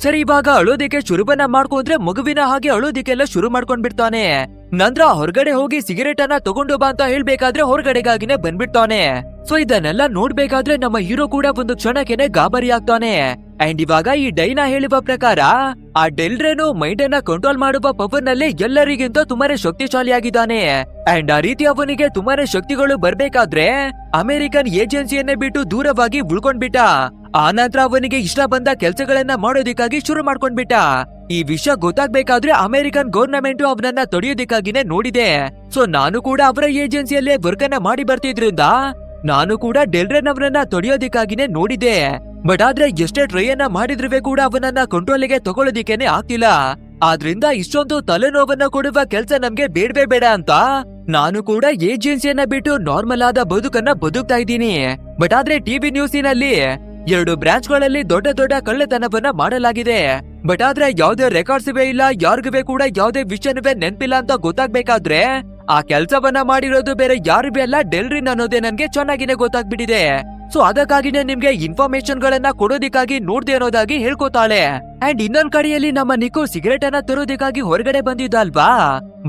[SPEAKER 1] ಸರಿ, ಇವಾಗ ಅಳೋದಿಕ್ಕೆ ಶುರುವನ್ನ ಮಾಡ್ಕೊಂಡ್ರೆ ಮಗುವಿನ ಹಾಗೆ ಅಳೋದಿಕ್ಕೆಲ್ಲ ಶುರು ಮಾಡ್ಕೊಂಡ್ಬಿಡ್ತಾನೆ. ನಂತರ ಹೊರಗಡೆ ಹೋಗಿ ಸಿಗರೇಟ್ ಅನ್ನ ತಗೊಂಡು ಬಾ ಅಂತ ಹೇಳ್ಬೇಕಾದ್ರೆ ಹೊರಗಡೆಗಾಗಿನೇ ಬಂದ್ಬಿಡ್ತಾನೆ. ಸೊ ಇದನ್ನೆಲ್ಲ ನೋಡ್ಬೇಕಾದ್ರೆ ನಮ್ಮ ಹೀರೋ ಕೂಡ ಒಂದು ಕ್ಷಣಕ್ಕೆನೆ ಗಾಬರಿ ಆಗ್ತಾನೆ. ಅಂಡ್ ಇವಾಗ ಈ ಡೈನಾ ಹೇಳುವ ಪ್ರಕಾರ ಆ ಡೆಲ್ರೇನು ಮೈಂಡ್ ಅನ್ನ ಕಂಟ್ರೋಲ್ ಮಾಡುವ ಪವರ್ ನಲ್ಲಿ ಎಲ್ಲರಿಗಿಂತ ತುಂಬಾನೇ ಶಕ್ತಿಶಾಲಿಯಾಗಿದ್ದಾನೆ. ಅಂಡ್ ಆ ರೀತಿ ಅವನಿಗೆ ತುಂಬಾನೇ ಶಕ್ತಿಗಳು ಬರ್ಬೇಕಾದ್ರೆ ಅಮೆರಿಕನ್ ಏಜೆನ್ಸಿಯನ್ನೇ ಬಿಟ್ಟು ದೂರವಾಗಿ ಉಳ್ಕೊಂಡ್ಬಿಟ್ಟ. ಆ ನಂತರ ಅವನಿಗೆ ಇಷ್ಟ ಬಂದ ಕೆಲ್ಸಗಳನ್ನ ಮಾಡೋದಿಕ್ಕಾಗಿ ಶುರು ಮಾಡ್ಕೊಂಡ್ಬಿಟ್ಟ. ಈ ವಿಷಯ ಗೊತ್ತಾಗ್ಬೇಕಾದ್ರೆ ಅಮೆರಿಕನ್ ಗವರ್ನಮೆಂಟ್ ಅವನನ್ನ ತಡೆಯೋದಿಕ್ಕಾಗಿನೇ ನೋಡಿದೆ. ಸೊ ನಾನು ಕೂಡ ಅವರ ಏಜೆನ್ಸಿಯಲ್ಲೇ ವರ್ಕ್ ಅನ್ನ ಮಾಡಿ ಬರ್ತಿದ್ರಿಂದ ನಾನು ಕೂಡ ಡೆಲ್ರೇನ್ ಅವರನ್ನ ತಡೆಯೋದಿಕ್ಕಾಗಿನೇ ನೋಡಿದೆ. ಬಟ್ ಆದ್ರೆ ಎಷ್ಟೇ ಟ್ರೈ ಅನ್ನ ಮಾಡಿದ್ರೂ ಕೂಡ ಅವನನ್ನ ಕಂಟ್ರೋಲಿಗೆ ತಗೊಳ್ಳೋದಿಕ್ಕೇನೆ ಆಗ್ತಿಲ್ಲ. ಆದ್ರಿಂದ ಇಷ್ಟೊಂದು ತಲೆನೋವನ್ನ ಕೊಡುವ ಕೆಲ್ಸ ನಮ್ಗೆ ಬೇಡವೇ ಬೇಡ ಅಂತ ನಾನು ಕೂಡ ಏಜೆನ್ಸಿಯನ್ನ ಬಿಟ್ಟು ನಾರ್ಮಲ್ ಆದ ಬದುಕನ್ನ ಬದುಕ್ತಾ ಇದ್ದೀನಿ. ಬಟ್ ಆದ್ರೆ ಟಿವಿ ನ್ಯೂಸಿನಲ್ಲಿ 2 ಬ್ರಾಂಚ್ ಗಳಲ್ಲಿ ದೊಡ್ಡ ದೊಡ್ಡ ಕಳ್ಳತನವನ್ನ ಮಾಡಲಾಗಿದೆ. ಬಟ್ ಆದ್ರೆ ಯಾವ್ದೇ ರೆಕಾರ್ಡ್ಸ್ ಇಲ್ಲ, ಯಾರಿಗೂ ಕೂಡ ಯಾವ್ದೇ ವಿಷಯನವೇ ನೆನ್ಪಿಲ್ಲ ಅಂತ ಗೊತ್ತಾಗ್ಬೇಕಾದ್ರೆ ಆ ಕೆಲ್ಸವನ್ನ ಮಾಡಿರೋದು ಬೇರೆ ಯಾರಿಗೂ ಅಲ್ಲ, ಡೆಲ್ರಿನ್ ಅನ್ನೋದೇ ನನ್ಗೆ ಚೆನ್ನಾಗಿನೇ ಗೊತ್ತಾಗ್ಬಿಟ್ಟಿದೆ. ಸೊ ಅದಕ್ಕಾಗಿನೇ ನಿಮ್ಗೆ ಇನ್ಫಾರ್ಮೇಶನ್ ಗಳನ್ನ ಕೊಡೋದಿಕ್ಕಾಗಿ ನೋಡ್ದೆ ಅನ್ನೋದಾಗಿ ಹೇಳ್ಕೊತಾಳೆ. ಅಂಡ್ ಇನ್ನೊಂದ್ ಕಡೆಯಲ್ಲಿ ನಮ್ಮ ನಿಕ್ಕು ಸಿಗರೇಟ್ ಅನ್ನ ತರೋದಿಕ್ಕಾಗಿ ಹೊರಗಡೆ ಬಂದಿದ್ದ ಅಲ್ವಾ.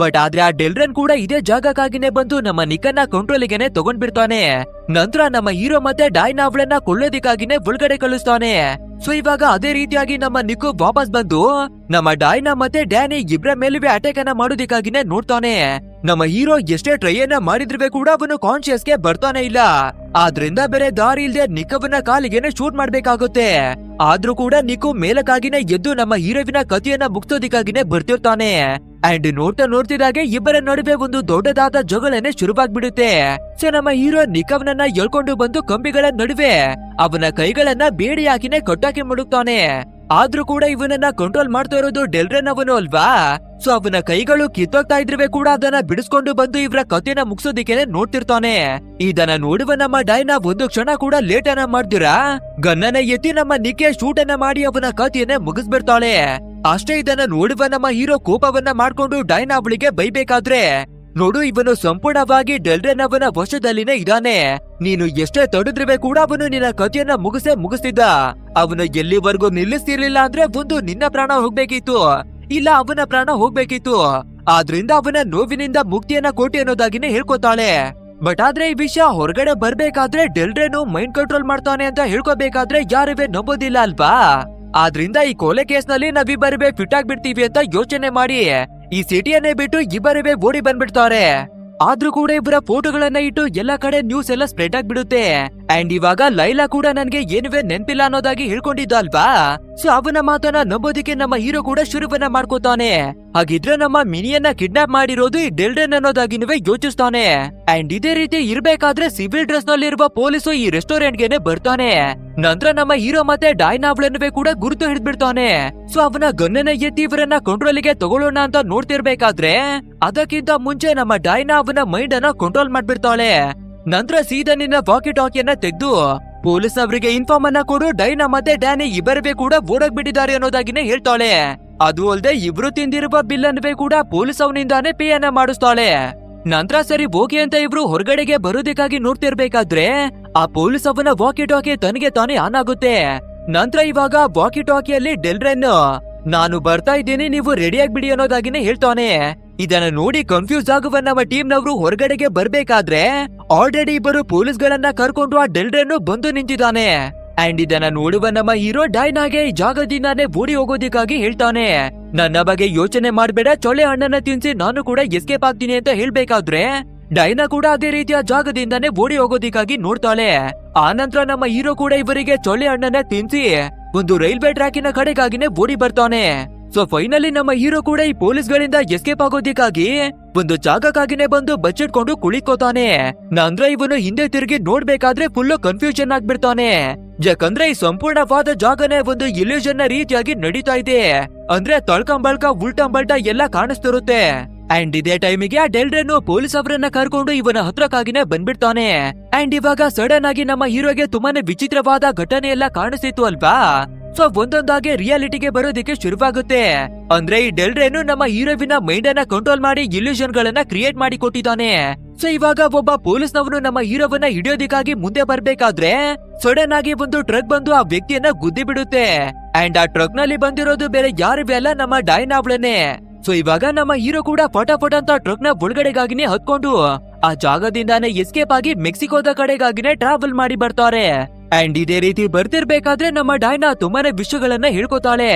[SPEAKER 1] ಬಟ್ ಆದ್ರೆ ಆ ಡೆಲ್ರನ್ ಕೂಡ ಇದೇ ಜಾಗಕ್ಕಾಗಿನೇ ಬಂದು ನಮ್ಮ ನಿಕ್ಕನ್ನ ಕಂಟ್ರೋಲಿಗೆನೆ ತಗೊಂಡ್ಬಿಡ್ತಾನೆ. ನಂತರ ನಮ್ಮ ಹೀರೋ ಮತ್ತೆ ಡೈನಾ ಅವಳನ್ನ ಕೊಳ್ಳೋದಿಕ್ಕಾಗಿನೇ ಒಳಗಡೆ ಕಳಿಸ್ತಾನೆ. ಸೊ ಇವಾಗ ಅದೇ ರೀತಿಯಾಗಿ ನಮ್ಮ ನಿಕ್ಕು ವಾಪಸ್ ಬಂದು ನಮ್ಮ ಡೈನಾ ಮತ್ತೆ ಡ್ಯಾನಿ ಇಬ್ರ ಮೇಲುವೆ ಅಟ್ಯಾಕ್ ಅನ್ನ ಮಾಡೋದಿಕ್ಕಾಗಿನೇ ನೋಡ್ತಾನೆ. ನಮ್ಮ ಹೀರೋ ಎಷ್ಟೇ ಟ್ರೈ ಅನ್ನ ಮಾಡಿದ್ರೆ ಕೂಡ ಅವನು ಕಾನ್ಶಿಯಸ್ಗೆ ಬರ್ತಾನೆ ಇಲ್ಲ. ಆದ್ರಿಂದ ಬೇರೆ ದಾರಿ ಇಲ್ದೆ ನಿಕ್ಕವನ್ನ ಕಾಲಿಗೆನೆ ಶೂಟ್ ಮಾಡ್ಬೇಕಾಗುತ್ತೆ. ಆದ್ರೂ ಕೂಡ ನಿಕ್ಕು ಮೇಲಕ್ಕಾಗಿನೇ ಎದ್ದು ನಮ್ಮ ಹೀರೋವಿನ ಕಥೆಯನ್ನ ಮುಗ್ಸೋದಿಕ್ಕಾಗಿನೇ ಬರ್ತಿರ್ತಾನೆ. ಅಂಡ್ ನೋಡ್ತಿದ್ದಾಗೆ ಇಬ್ಬರ ನಡುವೆ ಒಂದು ದೊಡ್ಡದಾದ ಜಗಳನೆ ಶುರುವಾಗ್ಬಿಡುತ್ತೆ. ಸೊ ನಮ್ಮ ಹೀರೋ ನಿಕ್ಕವನನ್ನ ಎಳ್ಕೊಂಡು ಬಂದು ಕಂಬಿಗಳ ನಡುವೆ ಅವನ ಕೈಗಳನ್ನ ಬೇಡಿ ಹಾಕಿನೇ ಕಟ್ಟಾಕಿ ಮುಡುಕ್ತಾನೆ. ಆದ್ರೂ ಕೂಡ ಇವನನ್ನ ಕಂಟ್ರೋಲ್ ಮಾಡ್ತಾ ಇರೋದು ಡೆಲ್ರನ್ ಅವನು ಅಲ್ವಾ. ಸೊ ಅವನ ಕೈಗಳು ಕಿತ್ತೋಗ್ತಾ ಇದ್ರೆ ಕೂಡ ಅದನ್ನ ಬಿಡಿಸ್ಕೊಂಡು ಬಂದು ಇವರ ಕಥೆನ ಮುಗಿಸೋದಿಕ್ಕೆ ನೋಡ್ತಿರ್ತಾನೆ. ಇದನ್ನ ನೋಡುವ ನಮ್ಮ ಡೈನಾ ಒಂದು ಕ್ಷಣ ಕೂಡ ಲೇಟ್ ಅನ್ನ ಮಾಡ್ದಿರಾ ಗನ್ನನ್ನ ಎತ್ತಿ ನಮ್ಮ ನಿಕ್ಕೆ ಶೂಟ್ ಅನ್ನ ಮಾಡಿ ಅವನ ಕಥೆಯನ್ನ ಮುಗಿಸ್ಬಿಡ್ತಾಳೆ. ಅಷ್ಟೇ ಇದನ್ನ ನೋಡುವ ನಮ್ಮ ಹೀರೋ ಕೋಪವನ್ನ ಮಾಡ್ಕೊಂಡು ಡೈನಾ ಅವಳಿಗೆ ಬೈಬೇಕಾದ್ರೆ, ನೋಡು ಇವನು ಸಂಪೂರ್ಣವಾಗಿ ಡೆಲ್ರನ್ ಅವನ ವಶದಲ್ಲಿನೇ ಇದ್ದಾನೆ. ನೀನು ಎಷ್ಟೇ ತಡೆದ್ರೆ ಕೂಡ ಅವನು ನಿನ್ನ ಕಥೆಯನ್ನ ಮುಗಿಸ್ತಿದ್ದ. ಅವನು ಎಲ್ಲಿವರೆಗೂ ನಿಲ್ಲಿಸ್ತಿರ್ಲಿಲ್ಲ ಅಂದ್ರೆ ಒಂದು ನಿನ್ನ ಪ್ರಾಣ ಹೋಗ್ಬೇಕಿತ್ತು, ಇಲ್ಲ ಅವನ ಪ್ರಾಣ ಹೋಗ್ಬೇಕಿತ್ತು. ಆದ್ರಿಂದ ಅವನ ನೋವಿನಿಂದ ಮುಕ್ತಿಯನ್ನ ಕೊಟ್ಟಿ ಅನ್ನೋದಾಗಿನೇ ಹೇಳ್ಕೊತಾಳೆ. ಬಟ್ ಆದ್ರೆ ಈ ವಿಷಯ ಹೊರಗಡೆ ಬರ್ಬೇಕಾದ್ರೆ ಡೆಲ್ರೇನು ಮೈಂಡ್ ಕಂಟ್ರೋಲ್ ಮಾಡ್ತಾನೆ ಅಂತ ಹೇಳ್ಕೋಬೇಕಾದ್ರೆ ಯಾರುವೇ ನಂಬೋದಿಲ್ಲ ಅಲ್ವಾ. ಆದ್ರಿಂದ ಈ ಕೊಲೆ ಕೇಸ್ ನಲ್ಲಿ ನಾವಿಬ್ಬರೇ ಫಿಟ್ ಆಗ್ಬಿಡ್ತೀವಿ ಅಂತ ಯೋಚನೆ ಮಾಡಿ ಈ ಸಿಟಿಯನ್ನೇ ಬಿಟ್ಟು ಇಬ್ಬರೇ ಓಡಿ ಬಂದ್ಬಿಡ್ತಾರೆ. ಆದ್ರೂ ಕೂಡ ಇಬ್ಬರ ಫೋಟೋಗಳನ್ನ ಇಟ್ಟು ಎಲ್ಲಾ ಕಡೆ ನ್ಯೂಸ್ ಎಲ್ಲ ಸ್ಪ್ರೆಡ್ ಆಗ್ಬಿಡುತ್ತೆ. ಅಂಡ್ ಇವಾಗ ಲೈಲಾ ಕೂಡ ನನ್ಗೆ ಏನುವೆ ನೆನ್ಪಿಲ್ಲ ಅನ್ನೋದಾಗಿ ಹೇಳ್ಕೊಂಡಿದ್ದ ಅಲ್ವಾ. ಸೊ ಅವನ ಮಾತನ್ನ ನಂಬೋದಿಕ್ಕೆ ನಮ್ಮ ಹೀರೋ ಕೂಡ ಶುರುವನ್ನ ಮಾಡ್ಕೋತಾನೆ. ಹಾಗಿದ್ರೆ ನಮ್ಮ ಮಿನಿಯನ್ನ ಕಿಡ್ನಾಪ್ ಮಾಡಿರೋದು ಈ ಡೆಲ್ರನ್ ಅನ್ನೋದಾಗಿನವೇ ಯೋಚಿಸ್ತಾನೆ. ಅಂಡ್ ಇದೇ ರೀತಿ ಇರ್ಬೇಕಾದ್ರೆ ಸಿವಿಲ್ ಡ್ರೆಸ್ ನಲ್ಲಿರುವ ಪೊಲೀಸು ಈ ರೆಸ್ಟೋರೆಂಟ್ ಗೆನೆ ಬರ್ತಾನೆ. ನಂತರ ನಮ್ಮ ಹೀರೋ ಮತ್ತೆ ಡೈನಾ ಅವಳನ್ನುವೆ ಕೂಡ ಗುರುತು ಹಿಡಿದ್ಬಿಡ್ತಾನೆ. ಸೊ ಅವನ ಗನ್ನನ್ನ ಎತ್ತಿ ಇವರನ್ನ ಕಂಟ್ರೋಲಿಗೆ ತಗೊಳ್ಳೋಣ ಅಂತ ನೋಡ್ತಿರ್ಬೇಕಾದ್ರೆ ಅದಕ್ಕಿಂತ ಮುಂಚೆ ನಮ್ಮ ಡೈನಾ ಅವನ ಮೈಂಡ್ ಅನ್ನ ಕಂಟ್ರೋಲ್ ಮಾಡ್ಬಿಡ್ತಾಳೆ. ನಂತರ ಸೀದಾ ನಿನ್ನ ವಾಕಿ ಟಾಕಿಯನ್ನ ತೆಗೆದು ಪೊಲೀಸ್ ಅವರಿಗೆ ಇನ್ಫಾರ್ಮ್ ಅನ್ನ ಕೊಡು, ಡೈನಾ ಮತ್ತೆ ಡ್ಯಾನಿ ಇಬ್ಬರೇ ಕೂಡ ಓಡೋಗ್ಬಿಟ್ಟಿದ್ದಾರೆ ಅನ್ನೋದಾಗಿನೇ ಹೇಳ್ತಾಳೆ. ಅದು ಅಲ್ಲದೆ ಇಬ್ರು ತಿಂದಿರುವ ಬಿಲ್ ಅನ್ನವೇ ಕೂಡ ಪೊಲೀಸ್ ಅವನಿಂದಾನೇ ಪೇ ಅನ್ನ ಮಾಡಿಸ್ತಾಳೆ. ನಂತರ ಸರಿ ಓಕೆ ಅಂತ ಇಬ್ರು ಹೊರಗಡೆಗೆ ಬರೋದಕ್ಕಾಗಿ ನೋಡ್ತಿರ್ಬೇಕಾದ್ರೆ ಆ ಪೊಲೀಸ್ ಅವನ ವಾಕಿ ಟಾಕಿ ತನಗೆ ತಾನೇ ಆನ್ ಆಗುತ್ತೆ. ನಂತರ ಇವಾಗ ವಾಕಿ ಟಾಕಿಯಲ್ಲಿ ಡೆಲ್ರನ್ ನಾನು ಬರ್ತಾ ಇದ್ದೀನಿ, ನೀವು ರೆಡಿ ಆಗ್ಬಿಡಿ ಅನ್ನೋದಾಗಿನೇ ಹೇಳ್ತಾನೆ. ಇದನ್ನ ನೋಡಿ ಕನ್ಫ್ಯೂಸ್ ಆಗುವ ನಮ್ಮ ಟೀಮ್ ನವರು ಹೊರಗಡೆಗೆ ಬರ್ಬೇಕಾದ್ರೆ ಆಲ್ರೆಡಿ ಇಬ್ಬರು ಪೊಲೀಸ್ ಗಳನ್ನ ಕರ್ಕೊಂಡು ಆ ಡೆಲ್ರನ್ ಬಂದು ನಿಂತಿದ್ದಾನೆ. ಅಂಡ್ ಇದನ್ನ ನೋಡುವ ನಮ್ಮ ಹೀರೋ ಡೈನಾಗೆ ಈ ಜಾಗದಿಂದಾನೇ ಓಡಿ ಹೋಗೋದಿಕ್ಕಾಗಿ ಹೇಳ್ತಾನೆ. ನನ್ನ ಬಗ್ಗೆ ಯೋಚನೆ ಮಾಡ್ಬೇಡ, ಚೊಳ್ಳೆ ಹಣ್ಣನ್ನ ತಿನ್ಸಿ ನಾನು ಕೂಡ ಎಸ್ಕೇಪ್ ಆಗ್ತೀನಿ ಅಂತ ಹೇಳ್ಬೇಕಾದ್ರೆ ಡೈನಾ ಕೂಡ ಅದೇ ರೀತಿಯ ಜಾಗದಿಂದಾನೇ ಓಡಿ ಹೋಗೋದಿಕ್ಕಾಗಿ ನೋಡ್ತಾಳೆ. ಆ ನಂತರ ನಮ್ಮ ಹೀರೋ ಕೂಡ ಇವರಿಗೆ ಚೊಳ್ಳೆ ಹಣ್ಣನ್ನ ತಿನ್ಸಿ ಒಂದು ರೈಲ್ವೆ ಟ್ರ್ಯಾಕಿನ ಕಡೆಗಾಗಿನೇ ಓಡಿ ಬರ್ತಾನೆ. ಸೊ ಫೈನಲಿ ನಮ್ಮ ಹೀರೋ ಕೂಡ ಈ ಪೊಲೀಸ್ ಗಳಿಂದ ಎಸ್ಕೇಪ್ ಆಗೋದಿಕ್ಕಾಗಿ ಒಂದು ಜಾಗಕ್ಕಾಗಿನೇ ಬಂದು ಬಚ್ಚಿಟ್ಕೊಂಡು ಕುಳಿಕೋತಾನೆ. ನಂತರ ಇವನು ಹಿಂದೆ ತಿರುಗಿ ನೋಡ್ಬೇಕಾದ್ರೆ ಫುಲ್ ಕನ್ಫ್ಯೂಷನ್ ಆಗ್ಬಿಡ್ತಾನೆ. ಯಾಕಂದ್ರೆ ಈ ಸಂಪೂರ್ಣವಾದ ಜಾಗನೇ ಒಂದು ಇಲ್ಯೂಷನ್ ನ ರೀತಿಯಾಗಿ ನಡೀತಾ ಇದೆ. ಅಂದ್ರೆ ತಳ್ಕಂಬಳ್ಕ ಉಲ್ಟಂಬಲ್ಟ ಎಲ್ಲ ಕಾಣಿಸ್ತಿರುತ್ತೆ. ಅಂಡ್ ಇದೇ ಟೈಮಿಗೆ ಆ ಡೆಲ್ರೇನು ಪೊಲೀಸ್ ಅವರನ್ನ ಕರ್ಕೊಂಡು ಇವನ ಹತ್ರಕ್ಕಾಗಿನೇ ಬಂದ್ಬಿಡ್ತಾನೆ. ಅಂಡ್ ಇವಾಗ ಸಡನ್ ಆಗಿ ನಮ್ಮ ಹೀರೋಗೆ ತುಂಬಾನೇ ವಿಚಿತ್ರವಾದ ಘಟನೆ ಎಲ್ಲ ಕಾಣಿಸ್ತಿತ್ತು ಅಲ್ವಾ. ಸೊ ಒಂದೊಂದಾಗಿ ರಿಯಾಲಿಟಿಗೆ ಬರೋದಕ್ಕೆ ಶುರುವಾಗುತ್ತೆ. ಅಂದ್ರೆ ಈ ಡೆಲ್ರೇನು ನಮ್ಮ ಹೀರೋವಿನ ಮೈಂಡ್ ಅನ್ನ ಕಂಟ್ರೋಲ್ ಮಾಡಿ ಇಲ್ಯೂಷನ್ ಗಳನ್ನ ಕ್ರಿಯೇಟ್ ಮಾಡಿ ಕೊಟ್ಟಿದ್ದಾನೆ. ಸೊ ಇವಾಗ ಒಬ್ಬ ಪೊಲೀಸ್ನವನು ನಮ್ಮ ಹೀರೋವನ್ನ ಹಿಡಿಯೋದಕ್ಕಾಗಿ ಮುಂದೆ ಬರ್ಬೇಕಾದ್ರೆ ಸಡನ್ ಆಗಿ ಒಂದು ಟ್ರಕ್ ಬಂದು ಆ ವ್ಯಕ್ತಿಯನ್ನ ಗುದ್ದಿ ಬಿಡುತ್ತೆ. ಅಂಡ್ ಆ ಟ್ರಕ್ ನಲ್ಲಿ ಬಂದಿರೋದು ಬೇರೆ ಯಾರು ಅಲ್ಲ, ನಮ್ಮ ಡೈನಾವ್ಳನೆ. ಸೊ ಇವಾಗ ನಮ್ಮ ಹೀರೋ ಕೂಡ ಫಟಾಫಟ್ ಅಂತ ಟ್ರಕ್ ನ ಒಳಗಡೆಗಾಗಿನೇ ಹತ್ಕೊಂಡು ಆ ಜಾಗದಿಂದಾನೇ ಎಸ್ಕೇಪ್ ಆಗಿ ಮೆಕ್ಸಿಕೋದ ಕಡೆಗಾಗಿನೇ ಟ್ರಾವೆಲ್ ಮಾಡಿ ಬರ್ತಾರೆ. ಅಂಡ್ ಇದೇ ರೀತಿ ಬರ್ತಿರ್ಬೇಕಾದ್ರೆ ನಮ್ಮ ಡೈನಾ ತುಂಬಾನೇ ವಿಷಯಗಳನ್ನ ಹೇಳ್ಕೊತಾಳೆ.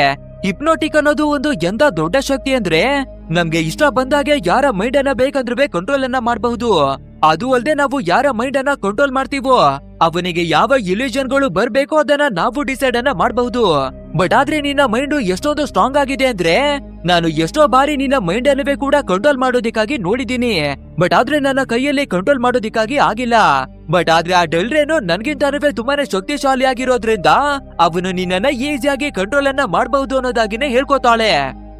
[SPEAKER 1] ಹಿಪ್ನೋಟಿಕ್ ಅನ್ನೋದು ಒಂದು ಎಂತ ದೊಡ್ಡ ಶಕ್ತಿ ಅಂದ್ರೆ ನಮ್ಗೆ ಇಷ್ಟ ಬಂದಾಗೆ ಯಾರ ಮೈಂಡ್ ಅನ್ನ ಬೇಕಂದ್ರೆ ಕಂಟ್ರೋಲ್ ಅನ್ನ ಮಾಡಬಹುದು. ಅದು ಅಲ್ಲದೆ ನಾವು ಯಾರ ಮೈಂಡ್ ಅನ್ನ ಕಂಟ್ರೋಲ್ ಮಾಡ್ತೀವೋ ಅವನಿಗೆ ಯಾವ ಇಲ್ಯೂಷನ್ ಗಳು ಬರ್ಬೇಕೋ ಅದನ್ನ ನಾವು ಡಿಸೈಡ್ ಅನ್ನ ಮಾಡಬಹುದು. ಬಟ್ ಆದ್ರೆ ನಿನ್ನ ಮೈಂಡ್ ಎಷ್ಟೊಂದು ಸ್ಟ್ರಾಂಗ್ ಆಗಿದೆ ಅಂದ್ರೆ ನಾನು ಎಷ್ಟೋ ಬಾರಿ ನಿನ್ನ ಮೈಂಡ್ ಅನ್ನವೇ ಕೂಡ ಕಂಟ್ರೋಲ್ ಮಾಡೋದಿಕ್ಕಾಗಿ ನೋಡಿದೀನಿ. ಬಟ್ ಆದ್ರೆ ನನ್ನ ಕೈಯಲ್ಲಿ ಕಂಟ್ರೋಲ್ ಮಾಡೋದಿಕ್ಕಾಗಿ ಆಗಿಲ್ಲ. ಬಟ್ ಆದ್ರೆ ಆ ಡೆಲ್ರೇನು ನನ್ಗಿಂತನವೇ ತುಂಬಾನೇ ಶಕ್ತಿಶಾಲಿ ಆಗಿರೋದ್ರಿಂದ ಅವನು ನಿನ್ನನ್ನ ಈಸಿಯಾಗಿ ಕಂಟ್ರೋಲ್ ಅನ್ನ ಮಾಡಬಹುದು ಅನ್ನೋದಾಗಿನೇ ಹೇಳ್ಕೊತಾಳೆ.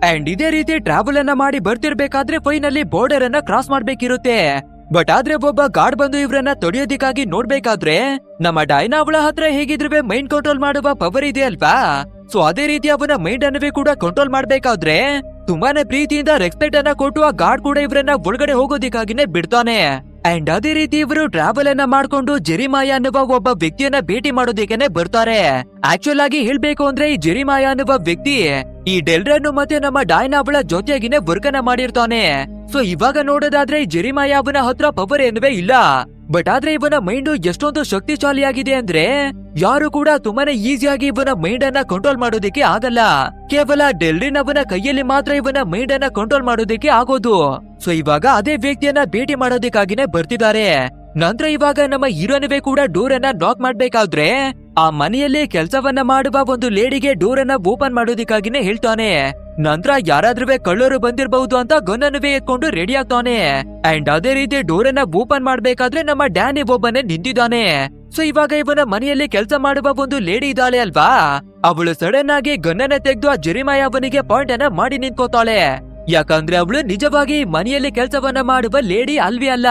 [SPEAKER 1] ಅಂಡ್ ಇದೇ ರೀತಿ ಟ್ರಾವೆಲ್ ಅನ್ನ ಮಾಡಿ ಬರ್ತಿರ್ಬೇಕಾದ್ರೆ ಫೈನಲಿ ಬಾರ್ಡರ್ ಅನ್ನ ಕ್ರಾಸ್ ಮಾಡ್ಬೇಕಿರುತ್ತೆ. ಬಟ್ ಆದ್ರೆ ಒಬ್ಬ ಗಾರ್ಡ್ ಬಂದು ಇವ್ರನ್ನ ತೊಡೆಯೋದಿಕ್ಕಾಗಿ ನೋಡ್ಬೇಕಾದ್ರೆ ನಮ್ಮ ಡೈನಾ ಅವಳ ಹತ್ರ ಹೇಗಿದ್ರೆ ಮೈಂಡ್ ಕಂಟ್ರೋಲ್ ಮಾಡುವ ಪವರ್ ಇದೆ ಅಲ್ವಾ. ಸೊ ಅದೇ ರೀತಿ ಅವನ ಮೈಂಡ್ ಅನ್ನವೇ ಕೂಡ ಕಂಟ್ರೋಲ್ ಮಾಡ್ಬೇಕಾದ್ರೆ ತುಂಬಾನೇ ಪ್ರೀತಿಯಿಂದ ರೆಸ್ಪೆಕ್ಟ್ ಅನ್ನ ಕೊಟ್ಟು ಆ ಗಾರ್ಡ್ ಕೂಡ ಇವ್ರನ್ನ ಒಳಗಡೆ ಹೋಗೋದಿಕ್ಕಾಗಿನೇ ಬಿಡ್ತಾನೆ. ಅಂಡ್ ಅದೇ ರೀತಿ ಇವರು ಟ್ರಾವೆಲ್ ಅನ್ನ ಮಾಡ್ಕೊಂಡು ಜೆರಿಮಾಯಾ ಅನ್ನುವ ಒಬ್ಬ ವ್ಯಕ್ತಿಯನ್ನ ಭೇಟಿ ಮಾಡೋದಿಕ್ಕೇನೆ ಬರ್ತಾರೆ. ಆಕ್ಚುಲ್ ಆಗಿ ಹೇಳ್ಬೇಕು ಅಂದ್ರೆ ಈ ಜೆರಿಮಾಯಾ ಅನ್ನುವ ವ್ಯಕ್ತಿ ಈ ಡೆಲ್ರನ್ನು ಮತ್ತೆ ನಮ್ಮ ಡೈನಾ ಅವಳ ಜೊತೆಗಿನೇ ವರ್ಕ್ ಅನ್ನ ಮಾಡಿರ್ತಾನೆ. ಸೊ ಇವಾಗ ನೋಡೋದಾದ್ರೆ ಈ ಜೆರಿಮಾಯಾ ಅವನ ಹತ್ರ ಪವರ್ ಏನುವೆ ಇಲ್ಲ. ಬಟ್ ಆದ್ರೆ ಇವನ ಮೈಂಡ್ ಎಷ್ಟೊಂದು ಶಕ್ತಿಶಾಲಿಯಾಗಿದೆ ಅಂದ್ರೆ ಯಾರು ಕೂಡ ತುಂಬಾನೇ ಈಸಿಯಾಗಿ ಇವನ ಮೈಂಡ್ ಅನ್ನ ಕಂಟ್ರೋಲ್ ಮಾಡೋದಿಕ್ಕೆ ಆಗಲ್ಲ. ಕೇವಲ ಡೆಲ್ರಿನ್ ಅವನ ಕೈಯಲ್ಲಿ ಮಾತ್ರ ಇವನ ಮೈಂಡ್ ಅನ್ನ ಕಂಟ್ರೋಲ್ ಮಾಡೋದಿಕ್ಕೆ ಆಗೋದು. ಸೊ ಇವಾಗ ಅದೇ ವ್ಯಕ್ತಿಯನ್ನ ಭೇಟಿ ಮಾಡೋದಿಕ್ಕಾಗಿನೇ ಬರ್ತಿದ್ದಾರೆ. ನಂತರ ಇವಾಗ ನಮ್ಮ ಹೀರೋನವೇ ಕೂಡ ಡೋರ್ ಅನ್ನ ನಾಕ್ ಮಾಡ್ಬೇಕಾದ್ರೆ ಆ ಮನೆಯಲ್ಲಿ ಕೆಲಸವನ್ನ ಮಾಡುವ ಒಂದು ಲೇಡಿಗೆ ಡೋರ್ ಅನ್ನ ಓಪನ್ ಮಾಡೋದಿಕ್ಕಾಗಿನೇ ಹೇಳ್ತಾನೆ. ನಂತರ ಯಾರಾದ್ರೂ ಕಳ್ಳರು ಬಂದಿರಬಹುದು ಅಂತ ಗನ್ನನ್ನುವೇ ಎತ್ಕೊಂಡು ರೆಡಿ ಆಗ್ತಾನೆ. ಅಂಡ್ ಅದೇ ರೀತಿ ಡೋರ್ ಅನ್ನ ಓಪನ್ ಮಾಡ್ಬೇಕಾದ್ರೆ ನಮ್ಮ ಡ್ಯಾನಿ ಒಬ್ಬನೇ ನಿಂತಿದ್ದಾನೆ. ಸೊ ಇವಾಗ ಇವನ ಮನೆಯಲ್ಲಿ ಕೆಲಸ ಮಾಡುವ ಒಂದು ಲೇಡಿ ಇದ್ದಾಳೆ ಅಲ್ವಾ, ಅವಳು ಸಡನ್ ಆಗಿ ಗನ್ನನ್ನ ತೆಗೆದು ಆ ಜೆರಿಮಾಯಾ ಅವನಿಗೆ ಪಾಯಿಂಟ್ ಅನ್ನ ಮಾಡಿ ನಿಂತ್ಕೋತಾಳೆ. ಯಾಕಂದ್ರೆ ಅವಳು ನಿಜವಾಗಿ ಮನೆಯಲ್ಲಿ ಕೆಲಸವನ್ನ ಮಾಡುವ ಲೇಡಿ ಅಲ್ವೇ ಅಲ್ಲ,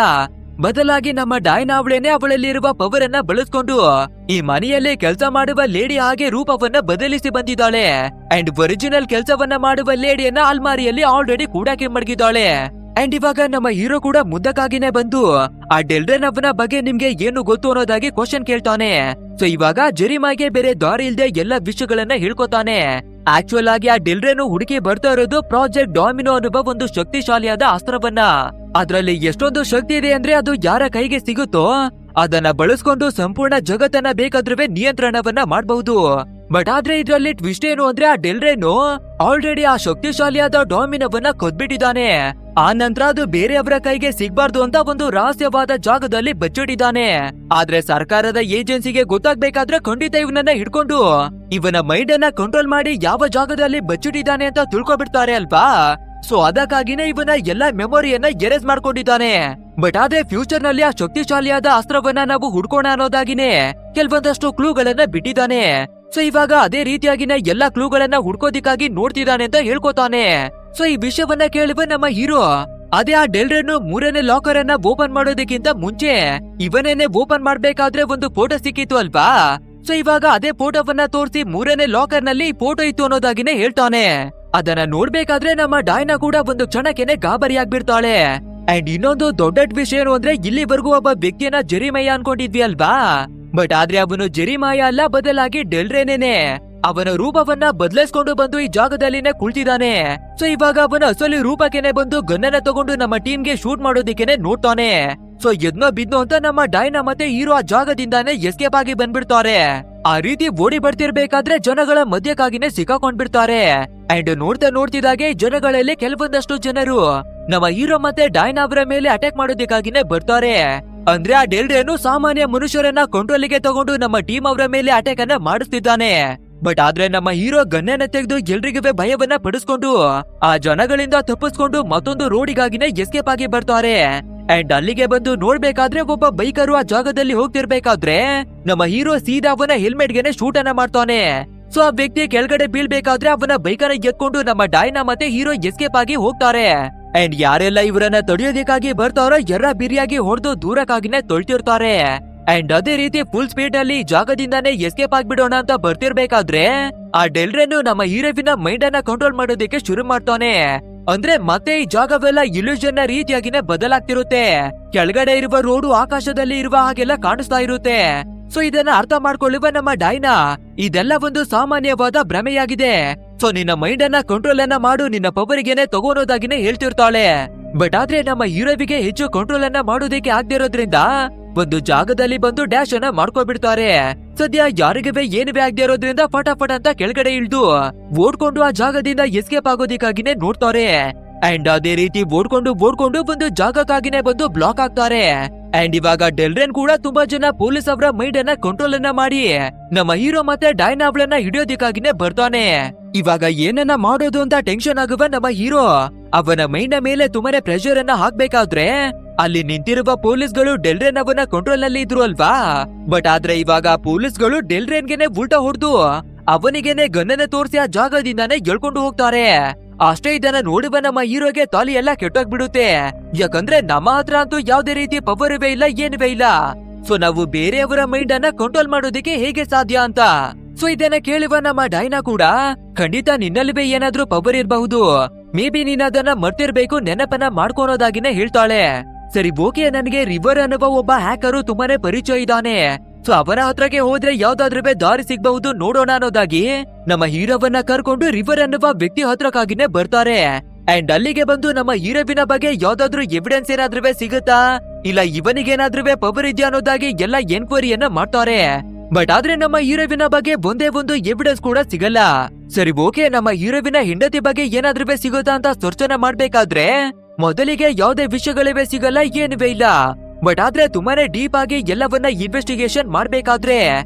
[SPEAKER 1] ಬದಲಾಗಿ ನಮ್ಮ ಡೈನಾ ಅವಳೇನೆ ಅವಳಲ್ಲಿರುವ ಪವರ್ ಅನ್ನ ಬಳಸ್ಕೊಂಡು ಈ ಮನೆಯಲ್ಲಿ ಕೆಲಸ ಮಾಡುವ ಲೇಡಿ ಹಾಗೆ ರೂಪವನ್ನ ಬದಲಿಸಿ ಬಂದಿದ್ದಾಳೆ. ಅಂಡ್ ಒರಿಜಿನಲ್ ಕೆಲಸವನ್ನ ಮಾಡುವ ಲೇಡಿಯನ್ನ ಅಲ್ಮಾರಿಯಲ್ಲಿ ಆಲ್ರೆಡಿ ಕೂಡಾಕಿ ಮಡಗಿದ್ದಾಳೆ. ಅಂಡ್ ಇವಾಗ ನಮ್ಮ ಹೀರೋ ಕೂಡ ಮುದ್ದಕ್ಕಾಗಿನೇ ಬಂದು ಆ ಡೆಲ್ರನ್ ಅವನ ಬಗ್ಗೆ ನಿಮ್ಗೆ ಏನು ಗೊತ್ತು ಅನ್ನೋದಾಗಿ ಕ್ವಶನ್ ಕೇಳ್ತಾನೆ. ಸೊ ಇವಾಗ ಜೆರಿಮಾಗೆ ಬೇರೆ ದಾರಿ ಇಲ್ದೆ ಎಲ್ಲ ವಿಷಯಗಳನ್ನ ಹೇಳ್ಕೊತಾನೆ. ಆಕ್ಚುಲ್ ಆಗಿ ಆ ಡೆಲ್ರೇನು ಹುಡುಕಿ ಬರ್ತಾ ಇರೋದು ಪ್ರಾಜೆಕ್ಟ್ ಡಾಮಿನೋ ಅನ್ನುವ ಒಂದು ಶಕ್ತಿಶಾಲಿಯಾದ ಅಸ್ತ್ರವನ್ನ. ಅದ್ರಲ್ಲಿ ಎಷ್ಟೊಂದು ಶಕ್ತಿ ಇದೆ ಅಂದ್ರೆ ಅದು ಯಾರ ಕೈಗೆ ಸಿಗುತ್ತೋ ಅದನ್ನ ಬಳಸ್ಕೊಂಡು ಸಂಪೂರ್ಣ ಜಗತ್ತನ್ನ ಬೇಕಾದ್ರೂ ನಿಯಂತ್ರಣವನ್ನ ಮಾಡಬಹುದು. ಬಟ್ ಆದ್ರೆ ಇದ್ರಲ್ಲಿ ಟ್ವಿಸ್ಟ್ ಏನು ಅಂದ್ರೆ ಆ ಡೆಲ್ರೇನು ಆಲ್ರೆಡಿ ಆ ಶಕ್ತಿಶಾಲಿಯಾದ ಡಾಮಿನೋವನ್ನ ಕೊದ್ಬಿಟ್ಟಿದ್ದಾನೆ. ಆ ನಂತರ ಅದು ಬೇರೆಯವರ ಕೈಗೆ ಸಿಗ್ಬಾರ್ದು ಅಂತ ಒಂದು ರಹಸ್ಯವಾದ ಜಾಗದಲ್ಲಿ ಬಚ್ಚಿಟ್ಟಿದ್ದಾನೆ. ಆದ್ರೆ ಸರ್ಕಾರದ ಏಜೆನ್ಸಿಗೆ ಗೊತ್ತಾಗ್ಬೇಕಾದ್ರೆ ಖಂಡಿತ ಇವನನ್ನ ಹಿಡ್ಕೊಂಡು ಇವನ ಮೈಂಡ್ ಅನ್ನ ಕಂಟ್ರೋಲ್ ಮಾಡಿ ಯಾವ ಜಾಗದಲ್ಲಿ ಬಚ್ಚಿಟ್ಟಿದ್ದಾನೆ ಅಂತ ತಿಳ್ಕೊಬಿಡ್ತಾರೆ ಅಲ್ವಾ. ಸೊ ಅದಕ್ಕಾಗಿನೇ ಇವನ ಎಲ್ಲಾ ಮೆಮೊರಿಯನ್ನ ಎರೇಸ್ ಮಾಡ್ಕೊಂಡಿದ್ದಾನೆ. ಬಟ್ ಆದ್ರೆ ಫ್ಯೂಚರ್ ನಲ್ಲಿ ಆ ಶಕ್ತಿಶಾಲಿಯಾದ ಅಸ್ತ್ರವನ್ನ ನಾವು ಹುಡ್ಕೋಣ ಅನ್ನೋದಾಗಿನೇ ಕೆಲವೊಂದಷ್ಟು ಕ್ಲೂಗಳನ್ನ ಬಿಟ್ಟಿದ್ದಾನೆ. ಸೊ ಇವಾಗ ಅದೇ ರೀತಿಯಾಗಿನ ಎಲ್ಲಾ ಕ್ಲೂಗಳನ್ನ ಹುಡ್ಕೋದಿಕ್ಕಾಗಿ ನೋಡ್ತಿದ್ದಾನೆ ಅಂತ ಹೇಳ್ಕೊತಾನೆ. ಸೊ ಈ ವಿಷಯವನ್ನ ಕೇಳುವ ನಮ್ಮ ಹೀರೋ ಅದೇ ಆ ಡೆಲ್ರನ್ನು ಮೂರನೇ ಲಾಕರ್ ಅನ್ನ ಓಪನ್ ಮಾಡೋದಕ್ಕಿಂತ ಮುಂಚೆ ಇವನೇನೆ ಓಪನ್ ಮಾಡ್ಬೇಕಾದ್ರೆ ಒಂದು ಫೋಟೋ ಸಿಕ್ಕಿತ್ತು ಅಲ್ವಾ. ಸೊ ಇವಾಗ ಅದೇ ಫೋಟೋವನ್ನ ತೋರಿಸಿ ಮೂರನೇ ಲಾಕರ್ ನಲ್ಲಿ ಫೋಟೋ ಇತ್ತು ಅನ್ನೋದಾಗಿನೇ ಹೇಳ್ತಾನೆ. ಅದನ್ನ ನೋಡ್ಬೇಕಾದ್ರೆ ನಮ್ಮ ಡೈನಾ ಕೂಡ ಒಂದು ಕ್ಷಣಕ್ಕೆನೆ ಗಾಬರಿ ಆಗ್ಬಿಡ್ತಾಳೆ. ಅಂಡ್ ಇನ್ನೊಂದು ದೊಡ್ಡ ವಿಷಯ ಏನು ಅಂದ್ರೆ ಇಲ್ಲಿವರೆಗೂ ಒಬ್ಬ ವ್ಯಕ್ತಿಯನ್ನ ಜೆರಿಮಾಯಾ ಅನ್ಕೊಂಡಿದ್ವಿ ಅಲ್ವಾ, ಬಟ್ ಆದ್ರೆ ಅವನು ಜೆರಿಮಾಯಾ ಅಲ್ಲ, ಬದಲಾಗಿ ಡೆಲ್ರೇನೇನೆ. ಅವನ ರೂಪವನ್ನ ಬದಲಾಯಿಸ್ಕೊಂಡು ಬಂದು ಈ ಜಾಗದಲ್ಲಿನೇ ಕುಳಿತಿದ್ದಾನೆ. ಸೊ ಇವಾಗ ಅವನ ಅಸಲಿ ರೂಪಕ್ಕೆನೆ ಬಂದು ಗನ್ನನ್ನ ತಗೊಂಡು ನಮ್ಮ ಟೀಮ್ಗೆ ಶೂಟ್ ಮಾಡೋದಿಕ್ಕೇನೆ ನೋಡ್ತಾನೆ. ಸೊ ಎದ್ನೋ ಬಿದ್ನೋ ಅಂತ ನಮ್ಮ ಡೈನಾ ಮತ್ತೆ ಹೀರೋ ಆ ಜಾಗದಿಂದಾನೇ ಎಸ್ಕೇಪ್ ಆಗಿ ಬಂದ್ಬಿಡ್ತಾರೆ. ಆ ರೀತಿ ಓಡಿ ಬರ್ತಿರ್ಬೇಕಾದ್ರೆ ಜನಗಳ ಮಧ್ಯಕ್ಕಾಗಿನೇ ಸಿಕ್ಕಾಕೊಂಡ್ಬಿಡ್ತಾರೆ. ಅಂಡ್ ನೋಡ್ತಿದ್ದಾಗೆ ಜನಗಳಲ್ಲಿ ಕೆಲವೊಂದಷ್ಟು ಜನರು ನಮ್ಮ ಹೀರೋ ಮತ್ತೆ ಡೈನಾ ಅವರ ಮೇಲೆ ಅಟ್ಯಾಕ್ ಮಾಡೋದಕ್ಕಾಗಿನೇ ಬರ್ತಾರೆ. ಅಂದ್ರೆ ಆ ಡೆಲ್ರೇನು ಸಾಮಾನ್ಯ ಮನುಷ್ಯರನ್ನ ಕಂಟ್ರೋಲಿಗೆ ತಗೊಂಡು ನಮ್ಮ ಟೀಮ್ ಅವರ ಮೇಲೆ ಅಟ್ಯಾಕ್ ಅನ್ನ ಮಾಡಿಸ್ತಿದ್ದಾನೆ. ಬಟ್ ಆದ್ರೆ ನಮ್ಮ ಹೀರೋ ಗನ್ನನ್ನ ತೆಗೆದು ಎಲ್ರಿಗೂ ಭಯವನ್ನ ಪಡಿಸ್ಕೊಂಡು ಆ ಜನಗಳಿಂದ ತಪ್ಪಿಸ್ಕೊಂಡು ಮತ್ತೊಂದು ರೋಡಿಗಾಗಿನೇ ಎಸ್ಕೇಪ್ ಆಗಿ ಬರ್ತಾರೆ. ಅಂಡ್ ಅಲ್ಲಿಗೆ ಬಂದು ನೋಡ್ಬೇಕಾದ್ರೆ ಒಬ್ಬ ಬೈಕರು ಆ ಜಾಗದಲ್ಲಿ ಹೋಗ್ತಿರ್ಬೇಕಾದ್ರೆ ನಮ್ಮ ಹೀರೋ ಸೀದಾ ಅವನ ಹೆಲ್ಮೆಟ್ ಗೆನೆ ಶೂಟ್ ಅನ್ನ ಮಾಡ್ತಾನೆ. ಸೊ ಆ ವ್ಯಕ್ತಿ ಕೆಳಗಡೆ ಬೀಳ್ಬೇಕಾದ್ರೆ ಅವನ ಬೈಕನ್ನ ಎತ್ಕೊಂಡು ನಮ್ಮ ಡೈನಾ ಮತ್ತೆ ಹೀರೋ ಎಸ್ಕೇಪ್ ಆಗಿ ಹೋಗ್ತಾರೆ. ಅಂಡ್ ಯಾರೆಲ್ಲ ಇವರನ್ನ ತಡೆಯೋದಕ್ಕಾಗಿ ಬರ್ತಾರೋ ಎರ್ರ ಬಿರಿಯಾಗಿ ಹೊಡೆದು ದೂರಕ್ಕಾಗಿನೇ ತೊಳ್ತಿರ್ತಾರೆ. ಅಂಡ್ ಅದೇ ರೀತಿ ಫುಲ್ ಸ್ಪೀಡ್ ಅಲ್ಲಿ ಜಾಗದಿಂದಾನೇ ಎಸ್ಕೇಪ್ ಆಗ್ಬಿಡೋಣ ಅಂತ ಬರ್ತಿರ್ಬೇಕಾದ್ರೆ ಆ ಡೆಲ್ರೆನ್ ನಮ್ಮ ಹೀರೋವಿನ ಮೈಂಡ್ ಅನ್ನ ಕಂಟ್ರೋಲ್ ಮಾಡೋದಕ್ಕೆ ಶುರು ಮಾಡ್ತಾನೆ. ಅಂದ್ರೆ ಮತ್ತೆ ಈ ಜಾಗವೆಲ್ಲ ಇಲ್ಯೂಷನ್ ರೀತಿಯಾಗಿನೇ ಬದಲಾಗ್ತಿರುತ್ತೆ. ಕೆಳಗಡೆ ಇರುವ ರೋಡು ಆಕಾಶದಲ್ಲಿ ಇರುವ ಹಾಗೆಲ್ಲ ಕಾಣಿಸ್ತಾ ಇರುತ್ತೆ. ಸೊ ಇದನ್ನ ಅರ್ಥ ಮಾಡ್ಕೊಳ್ಳುವ ನಮ್ಮ ಡೈನಾ ಇದೆಲ್ಲ ಒಂದು ಸಾಮಾನ್ಯವಾದ ಭ್ರಮೆಯಾಗಿದೆ. ಸೊ ನಿನ್ನ ಮೈಂಡ್ ಅನ್ನ ಕಂಟ್ರೋಲ್ ಅನ್ನ ಮಾಡು, ನಿನ್ನ ಪವರಿಗೆನೆ ತಗೋನೋದಾಗಿನೇ ಹೇಳ್ತಿರ್ತಾಳೆ. ಬಟ್ ಆದ್ರೆ ನಮ್ಮ ಹೀರೋವಿಗೆ ಹೆಚ್ಚು ಕಂಟ್ರೋಲ್ ಅನ್ನ ಮಾಡೋದಕ್ಕೆ ಆಗ್ದಿರೋದ್ರಿಂದ ಒಂದು ಜಾಗದಲ್ಲಿ ಬಂದು ಡ್ಯಾಶ್ ಅನ್ನ ಮಾಡ್ಕೊಬಿಡ್ತಾರೆ. ಸದ್ಯ ಯಾರಿಗವೇ ಏನುವೇ ಆಗದೆ ಇರೋದ್ರಿಂದ ಫಟಾಫಟ್ ಅಂತ ಕೆಳಗಡೆ ಇಳ್ದು ಓಡ್ಕೊಂಡು ಆ ಜಾಗದಿಂದ ಎಸ್ಕೇಪ್ ಆಗೋದಿಕ್ಕಾಗಿನೇ ನೋಡ್ತಾರೆ. ಅಂಡ್ ಅದೇ ರೀತಿ ಓಡ್ಕೊಂಡು ಒಂದು ಜಾಗಕ್ಕಾಗಿನೇ ಬಂದು ಬ್ಲಾಕ್ ಆಗ್ತಾರೆ. ಅಂಡ್ ಇವಾಗ ಡೆಲ್ರೆನ್ ಕೂಡ ತುಂಬಾ ಜನ ಪೊಲೀಸ್ ಅವರ ಮೈಂಡ್ ಅನ್ನ ಕಂಟ್ರೋಲ್ ಅನ್ನ ಮಾಡಿ ನಮ್ಮ ಹೀರೋ ಮತ್ತೆ ಡೈನಾ ಅವಳನ್ನ ಹಿಡಿಯೋದಿಕ್ಕಾಗಿನೇ ಬರ್ತಾನೆ. ಇವಾಗ ಏನನ್ನ ಮಾಡೋದು ಅಂತ ಟೆನ್ಷನ್ ಆಗುವ ನಮ್ಮ ಹೀರೋ ಅವನ ಮೈಂಡ್ ಮೇಲೆ ತುಂಬಾನೇ ಪ್ರೆಷರ್ ಅನ್ನ ಹಾಕ್ಬೇಕಾದ್ರೆ ಅಲ್ಲಿ ನಿಂತಿರುವ ಪೊಲೀಸ್ಗಳು ಡೆಲ್ರೆನ್ ಅವನ ಕಂಟ್ರೋಲ್ ನಲ್ಲಿ ಇದ್ರು ಅಲ್ವಾ. ಬಟ್ ಆದ್ರೆ ಇವಾಗ ಪೊಲೀಸ್ಗಳು ಡೆಲ್ರೆನ್ಗೆನೆ ಉಲ್ಟಾ ಹೊಡೆದು ಅವನಿಗೆನೆ ಗನ್ನನ್ನ ತೋರಿಸಿ ಆ ಜಾಗದಿಂದಾನೇ ಎಳ್ಕೊಂಡು ಹೋಗ್ತಾರೆ. ಅಷ್ಟೇ ಇದನ್ನ ನೋಡುವ ನಮ್ಮ ಹೀರೋಗೆ ತಾಲಿ ಎಲ್ಲ ಕೆಟ್ಟೋಗ್ಬಿಡುತ್ತೆ. ಯಾಕಂದ್ರೆ ನಮ್ಮ ಹತ್ರ ಅಂತೂ ಯಾವ್ದೇ ರೀತಿ ಪವರ್ವೇ ಇಲ್ಲ, ಏನುವೇ ಇಲ್ಲ. ಸೊ ನಾವು ಬೇರೆಯವರ ಮೈಂಡ್ ಅನ್ನ ಕಂಟ್ರೋಲ್ ಮಾಡೋದಕ್ಕೆ ಹೇಗೆ ಸಾಧ್ಯ ಅಂತ. ಸೊ ಇದನ್ನ ಕೇಳುವ ನಮ್ಮ ಡೈನಾ ಕೂಡ ಖಂಡಿತ ನಿನ್ನಲ್ಲಿವೇ ಏನಾದ್ರೂ ಪವರ್ ಇರಬಹುದು, ಮೇ ಬಿ ನೀನ್ ಅದನ್ನ ಮರ್ತಿರ್ಬೇಕು, ನೆನಪನ್ನ ಮಾಡ್ಕೊಳೋದಾಗಿನೇ ಹೇಳ್ತಾಳೆ. ಸರಿ ಓಕೆ, ನನಗೆ ರಿವರ್ ಅನ್ನುವ ಒಬ್ಬ ಹ್ಯಾಕರು ತುಂಬಾನೇ ಪರಿಚಯ ಇದ್ದಾನೆ. ಸೊ ಅವರ ಹತ್ರಕ್ಕೆ ಹೋದ್ರೆ ಯಾವ್ದಾದ್ರೂ ದಾರಿ ಸಿಗ್ಬಹುದು ನೋಡೋಣ ಅನ್ನೋದಾಗಿ ನಮ್ಮ ಹೀರೋವನ್ನ ಕರ್ಕೊಂಡು ರಿವರ್ ಅನ್ನುವ ವ್ಯಕ್ತಿ ಹತ್ರಕ್ಕಾಗಿನೇ ಬರ್ತಾರೆ. ಅಂಡ್ ಅಲ್ಲಿಗೆ ಬಂದು ನಮ್ಮ ಹೀರೋವಿನ ಬಗ್ಗೆ ಯಾವ್ದಾದ್ರು ಎವಿಡೆನ್ಸ್ ಏನಾದ್ರೂ ಸಿಗುತ್ತಾ, ಇಲ್ಲ ಇವನಿಗೇನಾದ್ರೂ ಪವರ್ ಇದೆಯಾ ಅನ್ನೋದಾಗಿ ಎಲ್ಲ ಎನ್ಕ್ವೈರಿಯನ್ನ ಮಾಡ್ತಾರೆ. ಬಟ್ ಆದ್ರೆ ನಮ್ಮ ಹೀರೋವಿನ ಬಗ್ಗೆ ಒಂದೇ ಒಂದು ಎವಿಡೆನ್ಸ್ ಕೂಡ ಸಿಗಲ್ಲ. ಸರಿ ಓಕೆ, ನಮ್ಮ ಹೀರೋವಿನ ಹೆಂಡತಿ ಬಗ್ಗೆ ಏನಾದ್ರೂ ಸಿಗುತ್ತಾ ಅಂತ ಸರ್ಚನೆ ಮಾಡ್ಬೇಕಾದ್ರೆ ಮೊದಲಿಗೆ ಯಾವ್ದೇ ವಿಷಯಗಳಿವೆ ಸಿಗಲ್ಲ, ಏನುವೇ ಇಲ್ಲ. ಬಟ್ ಆದ್ರೆ ತುಂಬಾನೇ ಡೀಪ್ ಆಗಿ ಎಲ್ಲವನ್ನ ಇನ್ವೆಸ್ಟಿಗೇಷನ್ ಮಾಡ್ಬೇಕಾದ್ರೆ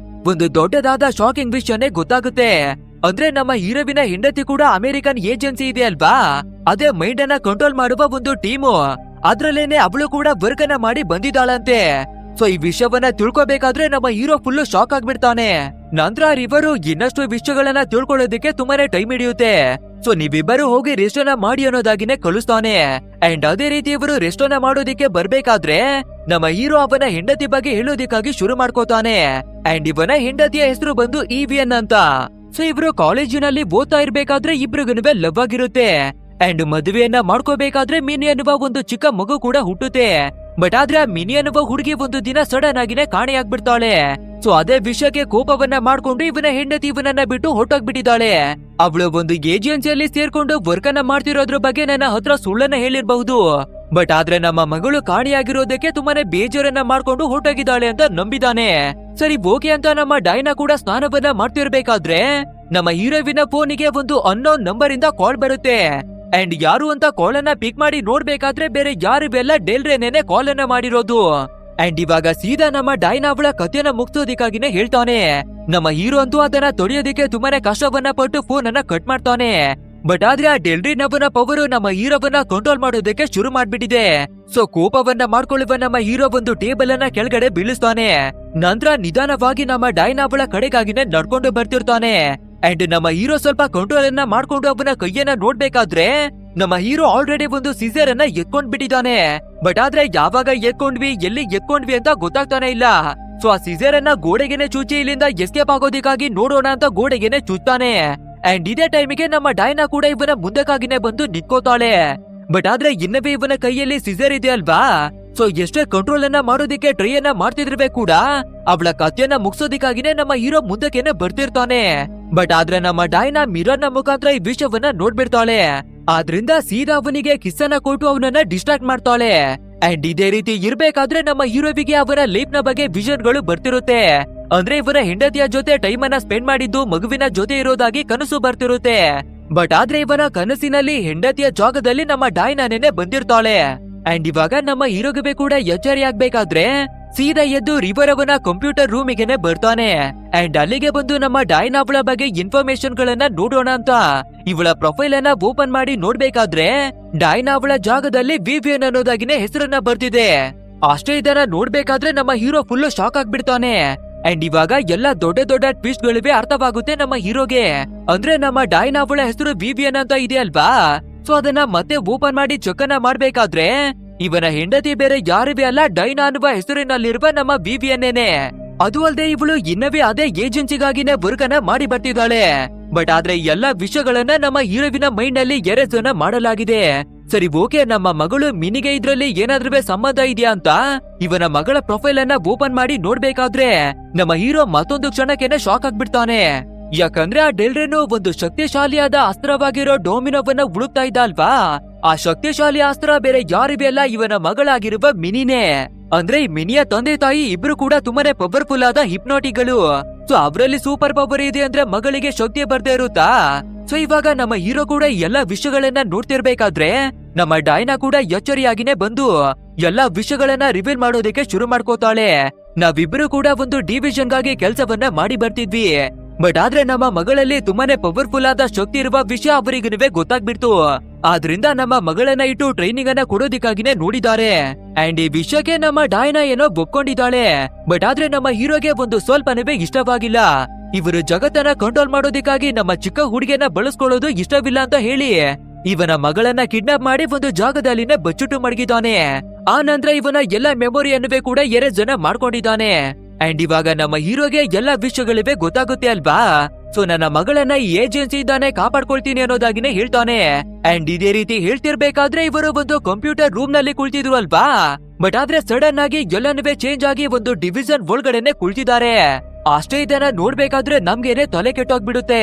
[SPEAKER 1] ಒಂದು ದೊಡ್ಡದಾದ ಶಾಕಿಂಗ್ ವಿಷಯನೇ ಗೊತ್ತಾಗುತ್ತೆ. ಅಂದ್ರೆ ನಮ್ಮ ಹೀರೋವಿನ ಹೆಂಡತಿ ಕೂಡ ಅಮೆರಿಕನ್ ಏಜೆನ್ಸಿ ಇದೆ ಅಲ್ವಾ, ಅದೇ ಮೈಂಡ್ ಅನ್ನ ಕಂಟ್ರೋಲ್ ಮಾಡುವ ಒಂದು ಟೀಮು, ಅದ್ರಲ್ಲೇನೆ ಅವಳು ಕೂಡ ವರ್ಕ್ ಅನ್ನ ಮಾಡಿ ಬಂದಿದ್ದಾಳಂತೆ. ಸೊ ಈ ವಿಷಯವನ್ನ ತಿಳ್ಕೊಬೇಕಾದ್ರೆ ನಮ್ಮ ಹೀರೋ ಫುಲ್ ಶಾಕ್ ಆಗ್ಬಿಡ್ತಾನೆ. ನಂತರ ರಿವರು ಇನ್ನಷ್ಟು ವಿಷಯಗಳನ್ನ ತಿಳ್ಕೊಳ್ಳೋದಕ್ಕೆ ತುಂಬಾನೇ ಟೈಮ್ ಹಿಡಿಯುತ್ತೆ. ಸೊ ನೀವಿಬ್ಬರು ಹೋಗಿ ರೆಸ್ಟ್ ಅನ್ನ ಮಾಡಿ ಅನ್ನೋದಾಗಿನೇ ಕಳಿಸ್ತಾನೆ. ಅಂಡ್ ಅದೇ ರೀತಿ ಇವರು ರೆಸ್ಟ್ ಅನ್ನ ಮಾಡೋದಿಕ್ಕೆ ಬರ್ಬೇಕಾದ್ರೆ ನಮ್ಮ ಹೀರೋ ಅವನ ಹೆಂಡತಿ ಬಗ್ಗೆ ಹೇಳೋದಿಕ್ಕಾಗಿ ಶುರು ಮಾಡ್ಕೋತಾನೆ. ಅಂಡ್ ಇವನ ಹೆಂಡತಿಯ ಹೆಸರು ಬಂದು ಇವಿಯನ್ ಅಂತ. ಸೊ ಇಬ್ರು ಕಾಲೇಜಿನಲ್ಲಿ ಓದ್ತಾ ಇರ್ಬೇಕಾದ್ರೆ ಇಬ್ರಿಗೂ ಲವ್ ಆಗಿರುತ್ತೆ. ಅಂಡ್ ಮದುವೆಯನ್ನ ಮಾಡ್ಕೋಬೇಕಾದ್ರೆ ಮಿನಿ ಅನ್ನುವ ಒಂದು ಚಿಕ್ಕ ಮಗು ಕೂಡ ಹುಟ್ಟುತ್ತೆ. ಬಟ್ ಆದ್ರೆ ಆ ಮಿನಿ ಅನ್ನುವ ಹುಡುಗಿ ಒಂದು ದಿನ ಸಡನ್ ಆಗಿನೇ ಕಾಣೆಯಾಗ್ಬಿಡ್ತಾಳೆ. ಸೊ ಅದೇ ವಿಷಯಕ್ಕೆ ಕೋಪವನ್ನ ಮಾಡ್ಕೊಂಡು ಇವನ ಹೆಂಡತಿ ಇವನನ್ನ ಬಿಟ್ಟು ಹೊರಟೋಗ್ಬಿಟ್ಟಿದ್ದಾಳೆ. ಅವಳು ಒಂದು ಏಜೆನ್ಸಿಯಲ್ಲಿ ಸೇರ್ಕೊಂಡು ವರ್ಕ್ ಅನ್ನ ಮಾಡ್ತಿರೋದ್ರ ಬಗ್ಗೆ ನನ್ನ ಹತ್ರ ಸುಳ್ಳನ್ನ ಹೇಳಿರ್ಬಹುದು. ಬಟ್ ಆದ್ರೆ ನಮ್ಮ ಮಗಳು ಕಾಣೆಯಾಗಿರೋದಕ್ಕೆ ತುಂಬಾನೇ ಬೇಜಾರನ್ನ ಮಾಡ್ಕೊಂಡು ಹೊರಟೋಗಿದ್ದಾಳೆ ಅಂತ ನಂಬಿದಾನೆ. ಸರಿ ಓಕೆ ಅಂತ ನಮ್ಮ ಡೈನಾ ಕೂಡ ಸ್ನಾನವನ್ನ ಮಾಡ್ತಿರ್ಬೇಕಾದ್ರೆ ನಮ್ಮ ಹೀರೋವಿನ ಫೋನಿಗೆ ಒಂದು ಅನ್ನೋನ್ ನಂಬರ್ ಇಂದ ಕಾಲ್ ಬರುತ್ತೆ. ಅಂಡ್ ಯಾರು ಅಂತ ಕಾಲ್ ಅನ್ನ ಪಿಕ್ ಮಾಡಿ ನೋಡ್ಬೇಕಾದ್ರೆ ಬೇರೆ ಯಾರಿವೆಲ್ಲ ಡೆಲ್ರೆನೇ ಕಾಲ್ ಅನ್ನ ಮಾಡಿರೋದು. ಅಂಡ್ ಇವಾಗ ಸೀದಾ ನಮ್ಮ ಡೈನಾ ಅವಳ ಕಥೆಯನ್ನ ಮುಗಿಸೋದಿಕ್ಕಾಗಿನೇ ಹೇಳ್ತಾನೆ. ನಮ್ಮ ಹೀರೋ ಅಂತೂ ಅದನ್ನ ತೊಳೆಯೋದಿಕ್ಕೆ ತುಂಬಾನೇ ಕಷ್ಟವನ್ನ ಪಟ್ಟು ಫೋನ್ ಅನ್ನ ಕಟ್ ಮಾಡ್ತಾನೆ. ಬಟ್ ಆದ್ರೆ ಆ ಡೆಲ್ರಿನ್ ಅವನ ಪವರ್ ನಮ್ಮ ಹೀರೋವನ್ನ ಕಂಟ್ರೋಲ್ ಮಾಡೋದಕ್ಕೆ ಶುರು ಮಾಡ್ಬಿಟ್ಟಿದೆ. ಸೊ ಕೋಪವನ್ನ ಮಾಡ್ಕೊಳ್ಳುವ ನಮ್ಮ ಹೀರೋ ಒಂದು ಟೇಬಲ್ ಅನ್ನ ಕೆಳಗಡೆ ಬೀಳಿಸ್ತಾನೆ. ನಂತರ ನಿಧಾನವಾಗಿ ನಮ್ಮ ಡೈನಾ ಅವಳ ಕಡೆಗಾಗಿನೇ ನಡ್ಕೊಂಡು ಬರ್ತಿರ್ತಾನೆ. ಅಂಡ್ ನಮ್ಮ ಹೀರೋ ಸ್ವಲ್ಪ ಕಂಟ್ರೋಲ್ ಅನ್ನ ಮಾಡ್ಕೊಂಡು ಅವನ ಕೈಯನ್ನ ನೋಡ್ಬೇಕಾದ್ರೆ ನಮ್ಮ ಹೀರೋ ಆಲ್ರೆಡಿ ಒಂದು ಸಿಸರ್ ಅನ್ನ ಎತ್ಕೊಂಡ್ ಬಿಟ್ಟಿದ್ದಾನೆ. ಬಟ್ ಆದ್ರೆ ಯಾವಾಗ ಎತ್ಕೊಂಡ್ವಿ, ಎಲ್ಲಿ ಎತ್ಕೊಂಡ್ವಿ ಅಂತ ಗೊತ್ತಾಗ್ತಾನೆ ಇಲ್ಲ. ಸೊ ಆ ಸಿಸರ್ ಅನ್ನ ಗೋಡೆಗೆನೆ ಚುಚ್ಚಿ ಇಲ್ಲಿಂದ ಎಸ್ಕೇಪ್ ಆಗೋದಿಕ್ಕಾಗಿ ನೋಡೋಣ ಅಂತ ಗೋಡೆಗೆನೆ ಚುಚ್ತಾನೆ. ಅಂಡ್ ಇದೇ ಟೈಮಿಗೆ ನಮ್ಮ ಡೈನಾ ಕೂಡ ಇವನ ಮುಂದಕ್ಕಾಗಿನೇ ಬಂದು ನಿಂತ್ಕೋತಾಳೆ. ಬಟ್ ಆದ್ರೆ ಇನ್ನವೇ ಇವನ ಕೈಯಲ್ಲಿ ಸಿಸರ್ ಇದೆ ಅಲ್ವಾ. ಸೊ ಎಷ್ಟೇ ಕಂಟ್ರೋಲ್ ಅನ್ನ ಮಾಡೋದಿಕ್ಕೆ ಟ್ರೈ ಅನ್ನ ಮಾಡ್ತಿದ್ರೆ ಕೂಡ ಅವಳ ಕಥೆಯನ್ನ ಮುಗಿಸೋದಿಕ್ಕಾಗಿನೇ ನಮ್ಮ ಹೀರೋ ಮುಂದಕ್ಕೇನೆ ಬರ್ತಿರ್ತಾನೆ. ಬಟ್ ಆದ್ರೆ ನಮ್ಮ ಡೈನಾ ಮಿರರ್ ನ ಮುಖಾಂತರ ಈ ವಿಷಯವನ್ನ ನೋಡ್ಬಿಡ್ತಾಳೆ. ಆದ್ರಿಂದ ಸೀದಾ ಅವನಿಗೆ ಕಿಸ್ಸನ್ನ ಕೊಟ್ಟು ಅವನನ್ನ ಡಿಸ್ಟ್ರಾಕ್ಟ್ ಮಾಡ್ತಾಳೆ. ಅಂಡ್ ಇದೇ ರೀತಿ ಇರ್ಬೇಕಾದ್ರೆ ನಮ್ಮ ಹೀರೋವಿಗೆ ಅವರ ಲೈಫ್ ನ ಬಗ್ಗೆ ವಿಷನ್ ಗಳು ಬರ್ತಿರುತ್ತೆ. ಅಂದ್ರೆ ಇವರ ಹೆಂಡತಿಯ ಜೊತೆ ಟೈಮ್ ಅನ್ನ ಸ್ಪೆಂಡ್ ಮಾಡಿದ್ದು ಮಗುವಿನ ಜೊತೆ ಇರೋದಾಗಿ ಕನಸು ಬರ್ತಿರುತ್ತೆ. ಬಟ್ ಆದ್ರೆ ಇವನ ಕನಸಿನಲ್ಲಿ ಹೆಂಡತಿಯ ಜಾಗದಲ್ಲಿ ನಮ್ಮ ಡೈನಾನೇ ಬಂದಿರ್ತಾಳೆ. ಅಂಡ್ ಇವಾಗ ನಮ್ಮ ಹೀರೋಗೆ ಕೂಡ ಎಚ್ಚರಿ ಆಗ್ಬೇಕಾದ್ರೆ ಸೀದಾ ಎದ್ದು ರಿವರ್ ಅವನ ಕಂಪ್ಯೂಟರ್ ರೂಮಿಗೆನೆ ಬರ್ತಾನೆ. ಅಂಡ್ ಅಲ್ಲಿಗೆ ಬಂದು ನಮ್ಮ ಡೈನಾ ಅವಳ ಬಗ್ಗೆ ಇನ್ಫಾರ್ಮೇಶನ್ ಗಳನ್ನ ನೋಡೋಣ ಅಂತ ಇವಳ ಪ್ರೊಫೈಲ್ ಅನ್ನ ಓಪನ್ ಮಾಡಿ ನೋಡ್ಬೇಕಾದ್ರೆ ಡೈನಾ ಅವಳ ಜಾಗದಲ್ಲಿ ವಿವಿಯನ್ ಅನ್ನೋದಾಗಿನೇ ಹೆಸರನ್ನ ಬರ್ತಿದೆ. ಅಷ್ಟೇ ಇದನ್ನ ನೋಡ್ಬೇಕಾದ್ರೆ ನಮ್ಮ ಹೀರೋ ಫುಲ್ ಶಾಕ್ ಆಗ್ಬಿಡ್ತಾನೆ. ಅಂಡ್ ಇವಾಗ ಎಲ್ಲ ದೊಡ್ಡ ದೊಡ್ಡ ಟ್ವಿಸ್ಟ್ ಗಳಿವೆ ಅರ್ಥವಾಗುತ್ತೆ ನಮ್ಮ ಹೀರೋಗೆ. ಅಂದ್ರೆ ನಮ್ಮ ಡೈನಾ ಅವಳ ಹೆಸರು ವಿವಿಯನ್ ಅಂತ ಇದೆ ಅಲ್ವಾ. ಸೊ ಅದನ್ನ ಮತ್ತೆ ಓಪನ್ ಮಾಡಿ ಚೆಕ್ಕನ್ನ ಮಾಡ್ಬೇಕಾದ್ರೆ ಇವನ ಹೆಂಡತಿ ಬೇರೆ ಯಾರಿವೆ ಅಲ್ಲ, ಡೈನಾ ಅನ್ನುವ ಹೆಸರಿನಲ್ಲಿರುವ ನಮ್ಮ ವಿವಿಯನ್ನೇನೆ. ಅದು ಅಲ್ಲದೆ ಇವಳು ಇನ್ನವೇ ಅದೇ ಏಜೆನ್ಸಿಗಾಗಿನೇ ವರ್ಕನ್ನ ಮಾಡಿ ಬರ್ತಿದ್ದಾಳೆ. ಬಟ್ ಆದ್ರೆ ಎಲ್ಲಾ ವಿಷಯಗಳನ್ನ ನಮ್ಮ ಹೀರೋವಿನ ಮೈಂಡ್ ನಲ್ಲಿ ಎರೆಸನ್ನ ಮಾಡಲಾಗಿದೆ. ಸರಿ ಓಕೆ, ನಮ್ಮ ಮಗಳು ಮಿನಿಗೆ ಇದ್ರಲ್ಲಿ ಏನಾದ್ರೂ ಸಂಬಂಧ ಇದೆಯಾ ಅಂತ ಇವನ ಮಗಳ ಪ್ರೊಫೈಲ್ ಅನ್ನ ಓಪನ್ ಮಾಡಿ ನೋಡ್ಬೇಕಾದ್ರೆ ನಮ್ಮ ಹೀರೋ ಮತ್ತೊಂದು ಕ್ಷಣಕ್ಕೆನೆ ಶಾಕ್ ಆಗ್ಬಿಡ್ತಾನೆ. ಯಾಕಂದ್ರೆ ಆ ಡೆಲ್ರೇನು ಒಂದು ಶಕ್ತಿಶಾಲಿಯಾದ ಅಸ್ತ್ರವಾಗಿರೋ ಡೊಮಿನೋವನ್ನ ಹುಡುಕ್ತಾ ಇದ್ದ ಅಲ್ವಾ. ಆ ಶಕ್ತಿಶಾಲಿ ಅಸ್ತ್ರ ಬೇರೆ ಯಾರಿವೆ ಅಲ್ಲ, ಇವನ ಮಗಳಾಗಿರುವ ಮಿನಿನೇ. ಅಂದ್ರೆ ಈ ಮಿನಿಯ ತಂದೆ ತಾಯಿ ಇಬ್ರು ಕೂಡ ತುಂಬಾನೇ ಪವರ್ಫುಲ್ ಆದ ಹಿಪ್ನಾಟಿಕ್ಗಳು. ಸೊ ಅವರಲ್ಲಿ ಸೂಪರ್ ಪವರ್ ಇದೆ ಅಂದ್ರೆ ಮಗಳಿಗೆ ಶಕ್ತಿ ಬರ್ದೇ ಇರುತ್ತಾ. ಸೊ ಇವಾಗ ನಮ್ಮ ಹೀರೋ ಕೂಡ ಎಲ್ಲಾ ವಿಷಯಗಳನ್ನ ನೋಡ್ತಿರ್ಬೇಕಾದ್ರೆ ನಮ್ಮ ಡೈನಾ ಕೂಡ ಎಚ್ಚರಿಯಾಗಿನೇ ಬಂದು ಎಲ್ಲಾ ವಿಷಯಗಳನ್ನ ರಿವೀಲ್ ಮಾಡೋದಕ್ಕೆ ಶುರು ಮಾಡ್ಕೋತಾಳೆ. ನಾವಿಬ್ರು ಕೂಡ ಒಂದು ಡಿವಿಷನ್ ಗಾಗಿ ಕೆಲ್ಸವನ್ನ ಮಾಡಿ ಬರ್ತಿದ್ವಿ. ಬಟ್ ಆದ್ರೆ ನಮ್ಮ ಮಗಳಲ್ಲಿ ತುಂಬಾನೇ ಪವರ್ಫುಲ್ ಆದ ಶಕ್ತಿ ಇರುವ ವಿಷಯ ಅವರಿಗೂ ಗೊತ್ತಾಗ್ಬಿಡ್ತು. ಆದ್ರಿಂದ ನಮ್ಮ ಮಗಳನ್ನ ಇಟ್ಟು ಟ್ರೈನಿಂಗ್ ಅನ್ನ ಕೊಡೋದಿಕ್ಕಾಗಿನೇ ನೋಡಿದ್ದಾರೆ. ಅಂಡ್ ಈ ವಿಷಯಕ್ಕೆ ನಮ್ಮ ಡೈನಾ ಏನೋ ಒಪ್ಕೊಂಡಿದ್ದಾಳೆ. ಬಟ್ ಆದ್ರೆ ನಮ್ಮ ಹೀರೋಗೆ ಒಂದು ಸ್ವಲ್ಪನೇ ಇಷ್ಟವಾಗಿಲ್ಲ. ಇವರು ಜಗತ್ತನ್ನ ಕಂಟ್ರೋಲ್ ಮಾಡೋದಿಕ್ಕಾಗಿ ನಮ್ಮ ಚಿಕ್ಕ ಹುಡುಗಿಯನ್ನ ಬಳಸ್ಕೊಳ್ಳೋದು ಇಷ್ಟವಿಲ್ಲ ಅಂತ ಹೇಳಿ ಇವನ ಮಗಳನ್ನ ಕಿಡ್ನಾಪ್ ಮಾಡಿ ಒಂದು ಜಾಗದಲ್ಲಿನೇ ಬಚ್ಚಿಟ್ಟು ಮಡಗಿದ್ದಾನೆ. ಆ ನಂತರ ಇವನ ಎಲ್ಲ ಮೆಮೊರಿಯನ್ನುವೇ ಕೂಡ ಎರೆಜನ ಮಾಡ್ಕೊಂಡಿದ್ದಾನೆ. ಅಂಡ್ ಇವಾಗ ನಮ್ಮ ಹೀರೋಗೆ ಎಲ್ಲಾ ವಿಷಯಗಳಿವೆ ಗೊತ್ತಾಗುತ್ತೆ ಅಲ್ವಾ. ಸೊ ನನ್ನ ಮಗಳನ್ನ ಈ ಏಜೆನ್ಸಿ ಇದ್ದಾನೆ ಕಾಪಾಡ್ಕೊಳ್ತೀನಿ ಅನ್ನೋದಾಗಿನೇ ಹೇಳ್ತಾನೆ. ಅಂಡ್ ಇದೇ ರೀತಿ ಹೇಳ್ತಿರ್ಬೇಕಾದ್ರೆ ಇವರು ಒಂದು ಕಂಪ್ಯೂಟರ್ ರೂಮ್ ನಲ್ಲಿ ಕುಳಿತಿದ್ರು ಅಲ್ವಾ. ಬಟ್ ಆದ್ರೆ ಸಡನ್ ಆಗಿ ಎಲ್ಲನೂ ಚೇಂಜ್ ಆಗಿ ಒಂದು ಡಿವಿಷನ್ ಒಳಗಡೆನೆ ಕುಳಿತಿದ್ದಾರೆ. ಅಷ್ಟೇ ಇದನ್ನ ನೋಡ್ಬೇಕಾದ್ರೆ ನಮ್ಗೇನೆ ತಲೆ ಕೆಟ್ಟೋಗ್ಬಿಡುತ್ತೆ.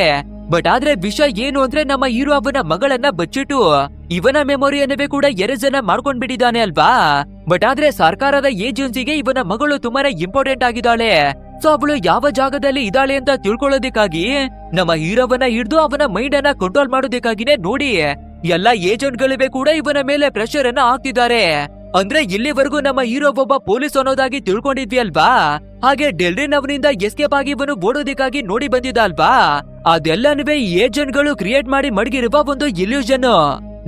[SPEAKER 1] ಬಟ್ ಆದ್ರೆ ವಿಷಯ ಏನು ಅಂದ್ರೆ ನಮ್ಮ ಹೀರೋ ಅವನ ಮಗಳನ್ನ ಬಚ್ಚಿಟ್ಟು ಇವನ ಮೆಮೊರಿಯನ್ನವೇ ಕೂಡ ಎರೆಜನ ಮಾಡ್ಕೊಂಡ್ ಬಿಟ್ಟಿದ್ದಾನೆ ಅಲ್ವಾ. ಬಟ್ ಆದ್ರೆ ಸರ್ಕಾರದ ಏಜೆನ್ಸಿಗೆ ಇವನ ಮಗಳು ತುಂಬಾನೇ ಇಂಪಾರ್ಟೆಂಟ್ ಆಗಿದ್ದಾಳೆ. ಸೊ ಅವಳು ಯಾವ ಜಾಗದಲ್ಲಿ ಇದ್ದಾಳೆ ಅಂತ ತಿಳ್ಕೊಳ್ಳೋದಕ್ಕಾಗಿ ನಮ್ಮ ಹೀರೋವನ್ನ ಹಿಡಿದು ಅವನ ಮೈಂಡ್ ಅನ್ನ ಕಂಟ್ರೋಲ್ ಮಾಡೋದಕ್ಕಾಗಿನೇ ನೋಡಿ ಎಲ್ಲಾ ಏಜೆಂಟ್ಗಳಿವೆ ಕೂಡ ಇವನ ಮೇಲೆ ಪ್ರೆಷರ್ ಅನ್ನ ಹಾಕ್ತಿದ್ದಾರೆ. ಅಂದ್ರೆ ಇಲ್ಲಿವರೆಗೂ ನಮ್ಮ ಹೀರೋ ಒಬ್ಬ ಪೊಲೀಸ್ ಅನ್ನೋದಾಗಿ ತಿಳ್ಕೊಂಡಿದ್ವಿ ಅಲ್ವಾ. ಹಾಗೆ ಡೆಲ್ರಿನ್ ಅವನಿಂದ ಎಸ್ಕೇಪ್ ಆಗಿ ಇವನು ಓಡೋದಿಕ್ಕಾಗಿ ನೋಡಿ ಬಂದಿದ್ದ ಅಲ್ವಾ. ಅದೆಲ್ಲನೂ ಏಜೆಂಟ್ ಗಳು ಕ್ರಿಯೇಟ್ ಮಾಡಿ ಮಡಗಿರುವ ಒಂದು ಇಲ್ಯೂಷನ್.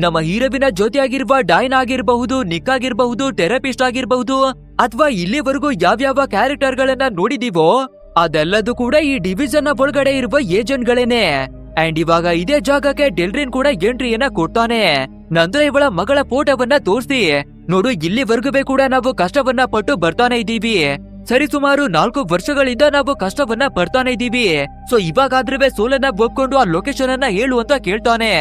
[SPEAKER 1] ನಮ್ಮ ಹೀರೋವಿನ ಜೊತೆಯಾಗಿರುವ ಡೈನ್ ಆಗಿರಬಹುದು, ನಿಕ್ ಆಗಿರಬಹುದು, ಥೆರಪಿಸ್ಟ್ ಆಗಿರಬಹುದು, ಅಥವಾ ಇಲ್ಲಿವರೆಗೂ ಯಾವ್ಯಾವ ಕ್ಯಾರೆಕ್ಟರ್ ಗಳನ್ನ ನೋಡಿದೀವೋ ಅದೆಲ್ಲದೂ ಕೂಡ ಈ ಡಿವಿಷನ್ ಒಳಗಡೆ ಇರುವ ಏಜೆಂಟ್ ಗಳೇನೆ. ಅಂಡ್ ಇವಾಗ ಇದೇ ಜಾಗಕ್ಕೆ ಡೆಲ್ರಿನ್ ಕೂಡ ಎಂಟ್ರಿಯನ್ನ ಕೊಡ್ತಾನೆ. ನಂತರ ಇವಳ ಮಗಳ ಫೋಟೋವನ್ನ ತೋರಿಸಿ ನೋಡು, ಇಲ್ಲಿವರೆಗೂ ಕೂಡ ನಾವು ಕಷ್ಟವನ್ನ ಪಟ್ಟು ಬರ್ತಾನೆ ಇದ್ದೀವಿ. ಸರಿ ಸುಮಾರು 4 ವರ್ಷಗಳಿಂದ ನಾವು ಕಷ್ಟವನ್ನ ಪಡ್ತಾನೆ ಇದ್ದೀವಿ. ಸೊ ಇವಾಗಾದ್ರೂ ಸೋಲನ್ನ ಒಪ್ಕೊಂಡು ಆ ಲೊಕೇಶನ್ ಅನ್ನ ಹೇಳು ಅಂತ ಕೇಳ್ತಾನೆ.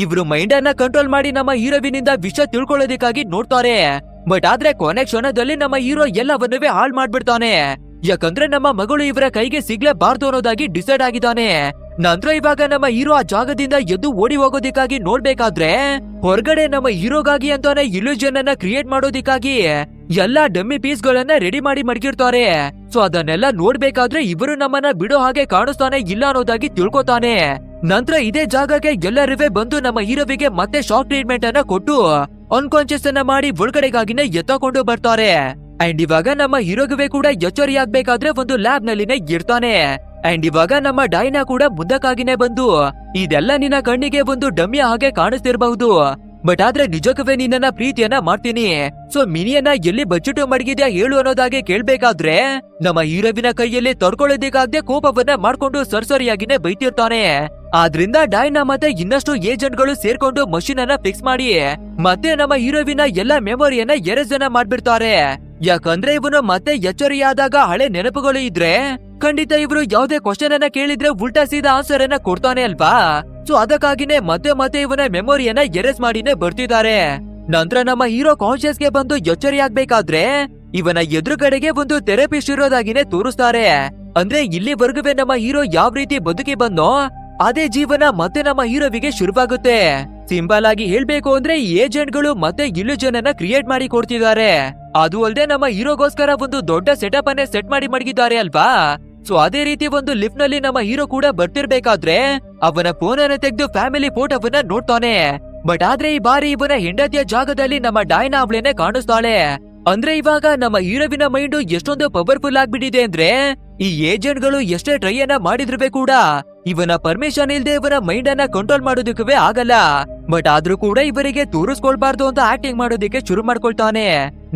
[SPEAKER 1] ಇವ್ರು ಮೈಂಡ್ ಅನ್ನ ಕಂಟ್ರೋಲ್ ಮಾಡಿ ನಮ್ಮ ಹೀರೋವಿನಿಂದ ವಿಷಯ ತಿಳ್ಕೊಳ್ಳೋದಕ್ಕಾಗಿ ನೋಡ್ತಾರೆ. ಬಟ್ ಆದ್ರೆ ಕೊನೆ ಕ್ಷಣದಲ್ಲಿ ನಮ್ಮ ಹೀರೋ ಎಲ್ಲವನ್ನೂ ಹಾಳ್ ಮಾಡ್ಬಿಡ್ತಾನೆ. ಯಾಕಂದ್ರೆ ನಮ್ಮ ಮಗಳು ಇವರ ಕೈಗೆ ಸಿಗ್ಲೇಬಾರ್ದು ಅನ್ನೋದಾಗಿ ಡಿಸೈಡ್ ಆಗಿದ್ದಾನೆ. ನಂತರ ಇವಾಗ ನಮ್ಮ ಹೀರೋ ಆ ಜಾಗದಿಂದ ಎದ್ದು ಓಡಿ ಹೋಗೋದಿಕ್ಕಾಗಿ ನೋಡ್ಬೇಕಾದ್ರೆ ಹೊರಗಡೆ ನಮ್ಮ ಹೀರೋಗಾಗಿ ಅಂತಾನೆ ಇಲ್ಯೂಷನ್ ಅನ್ನ ಕ್ರಿಯೇಟ್ ಮಾಡೋದಿಕ್ಕಾಗಿ ಎಲ್ಲಾ ಡಮ್ಮಿ ಪೀಸ್ ಗಳನ್ನ ರೆಡಿ ಮಾಡಿ ಮಡಗಿರ್ತಾರೆ. ಸೊ ಅದನ್ನೆಲ್ಲ ನೋಡ್ಬೇಕಾದ್ರೆ ಇವರು ನಮ್ಮನ್ನ ಬಿಡೋ ಹಾಗೆ ಕಾಣಿಸ್ತಾನೆ ಇಲ್ಲ ಅನ್ನೋದಾಗಿ ತಿಳ್ಕೊತಾನೆ. ನಂತರ ಇದೇ ಜಾಗಕ್ಕೆ ಎಲ್ಲರಿವೆ ಬಂದು ನಮ್ಮ ಹೀರೋವಿಗೆ ಮತ್ತೆ ಶಾಕ್ ಟ್ರೀಟ್ಮೆಂಟ್ ಅನ್ನ ಕೊಟ್ಟು ಅನ್ಕಾನ್ಶಿಯಸ್ ಅನ್ನ ಮಾಡಿ ಒಳಗಡೆಗಾಗಿನೇ ಎತ್ತಕೊಂಡು ಬರ್ತಾರೆ. ಅಂಡ್ ಇವಾಗ ನಮ್ಮ ಹೀರೋಗೆ ಕೂಡ ಎಚ್ಚರಿಯಾಗ್ಬೇಕಾದ್ರೆ ಒಂದು ಲ್ಯಾಬ್ ನಲ್ಲಿನೇ ಇರ್ತಾನೆ. ಅಂಡ್ ಇವಾಗ ನಮ್ಮ ಡೈನಾ ಕೂಡ ಮುಂದಕ್ಕಾಗಿನೇ ಬಂದು ಇದೆಲ್ಲ ನಿನ್ನ ಕಣ್ಣಿಗೆ ಒಂದು ಡಮ್ಮಿಯ ಹಾಗೆ ಕಾಣಿಸ್ತಿರಬಹುದು, ಬಟ್ ಆದ್ರೆ ನಿಜಕ್ಕವೇ ನಿನ್ನ ಪ್ರೀತಿಯನ್ನ ಮಾಡ್ತೀನಿ. ಸೊ ಮಿನಿಯನ್ನ ಎಲ್ಲಿ ಬಚ್ಚಿಟ್ಟು ಮಡಗಿದ್ಯಾ ಹೇಳು ಅನ್ನೋದಾಗೆ ಕೇಳ್ಬೇಕಾದ್ರೆ ನಮ್ಮ ಹೀರೋವಿನ ಕೈಯಲ್ಲಿ ತಡ್ಕೊಳ್ಳೋದಿಕ್ಕಾಗದೆ ಕೋಪವನ್ನ ಮಾಡ್ಕೊಂಡು ಸರ್ಸರಿಯಾಗಿನೇ ಬೈತಿರ್ತಾನೆ. ಆದ್ರಿಂದ ಡೈನಾ ಮತ್ತೆ ಇನ್ನಷ್ಟು ಏಜೆಂಟ್ ಗಳು ಸೇರ್ಕೊಂಡು ಮಷೀನ್ ಅನ್ನ ಫಿಕ್ಸ್ ಮಾಡಿ ಮತ್ತೆ ನಮ್ಮ ಹೀರೋವಿನ ಎಲ್ಲಾ ಮೆಮೊರಿಯನ್ನ ಎರೆಜನ ಮಾಡ್ಬಿಡ್ತಾರೆ. ಯಾಕಂದ್ರೆ ಇವನು ಮತ್ತೆ ಎಚ್ಚರಿಯಾದಾಗ ಹಳೆ ನೆನಪುಗಳು ಇದ್ರೆ ಖಂಡಿತ ಇವರು ಯಾವ್ದೇ ಕ್ವಶನ್ ಅನ್ನ ಕೇಳಿದ್ರೆ ಉಲ್ಟಾ ಸೀದಾ ಆನ್ಸರ್ ಅನ್ನ ಕೊಡ್ತಾನೆ ಅಲ್ವಾ. ಸೊ ಅದಕ್ಕಾಗಿನೇ ಮತ್ತೆ ಇವನ ಮೆಮೊರಿಯನ್ನ ಎರೇಸ್ ಮಾಡಿನೇ ಬರ್ತಿದ್ದಾರೆ. ನಂತರ ನಮ್ಮ ಹೀರೋ ಕಾನ್ಶಿಯಸ್ ಗೆ ಬಂದು ಎಚ್ಚರಿಯಾಗ್ಬೇಕಾದ್ರೆ ಇವನ ಎದುರುಗಡೆಗೆ ಒಂದು ಥೆರಪಿಸ್ಟ್ ಇರೋದಾಗಿನೇ ತೋರಿಸ್ತಾರೆ. ಅಂದ್ರೆ ಇಲ್ಲಿವರೆಗೂ ನಮ್ಮ ಹೀರೋ ಯಾವ ರೀತಿ ಬದುಕಿ ಬಂದೋ ಅದೇ ಜೀವನ ಮತ್ತೆ ನಮ್ಮ ಹೀರೋವಿಗೆ ಶುರುವಾಗುತ್ತೆ. ಸಿಂಪಲ್ ಆಗಿ ಹೇಳ್ಬೇಕು ಅಂದ್ರೆ ಏಜೆಂಟ್ ಗಳು ಮತ್ತೆ ಇಲ್ಯೂಷನ್ ಅನ್ನ ಕ್ರಿಯೇಟ್ ಮಾಡಿ ಕೊಡ್ತಿದ್ದಾರೆ. ಅದು ಅಲ್ಲದೆ ನಮ್ಮ ಹೀರೋಗೋಸ್ಕರ ಒಂದು ದೊಡ್ಡ ಸೆಟಪ್ ಅನ್ನೇ ಸೆಟ್ ಮಾಡಿ ಮಡಗಿದ್ದಾರೆ ಅಲ್ವಾ. ಸೊ ಅದೇ ರೀತಿ ಒಂದು ಲಿಫ್ಟ್ ನಲ್ಲಿ ನಮ್ಮ ಹೀರೋ ಕೂಡ ಬರ್ತಿರ್ಬೇಕಾದ್ರೆ ಅವನ ಫೋನ್ ಅನ್ನ ತೆಗೆದು ಫ್ಯಾಮಿಲಿ ಫೋಟೋವನ್ನ ನೋಡ್ತಾನೆ. ಬಟ್ ಆದ್ರೆ ಈ ಬಾರಿ ಇವನ ಹೆಂಡತಿಯ ಜಾಗದಲ್ಲಿ ನಮ್ಮ ಡೈನಾ ಅವಳೇನೆ ಕಾಣಿಸ್ತಾಳೆ. ಅಂದ್ರೆ ಇವಾಗ ನಮ್ಮ ಹೀರೋವಿನ ಮೈಂಡ್ ಎಷ್ಟೊಂದು ಪವರ್ಫುಲ್ ಆಗ್ಬಿಟ್ಟಿದೆ ಅಂದ್ರೆ ಈ ಏಜೆಂಟ್ ಗಳು ಎಷ್ಟೇ ಟ್ರೈ ಅನ್ನ ಮಾಡಿದ್ರು ಕೂಡ ಇವನ ಪರ್ಮಿಷನ್ ಇಲ್ದೆ ಇವನ ಮೈಂಡ್ ಅನ್ನ ಕಂಟ್ರೋಲ್ ಮಾಡೋದಕ್ಕೆ ಆಗಲ್ಲ. ಬಟ್ ಆದ್ರೂ ಕೂಡ ಇವರಿಗೆ ತೋರಿಸ್ಕೊಳ್ಬಾರ್ದು ಅಂತ ಆಕ್ಟಿಂಗ್ ಮಾಡೋದಕ್ಕೆ ಶುರು ಮಾಡ್ಕೊಳ್ತಾನೆ.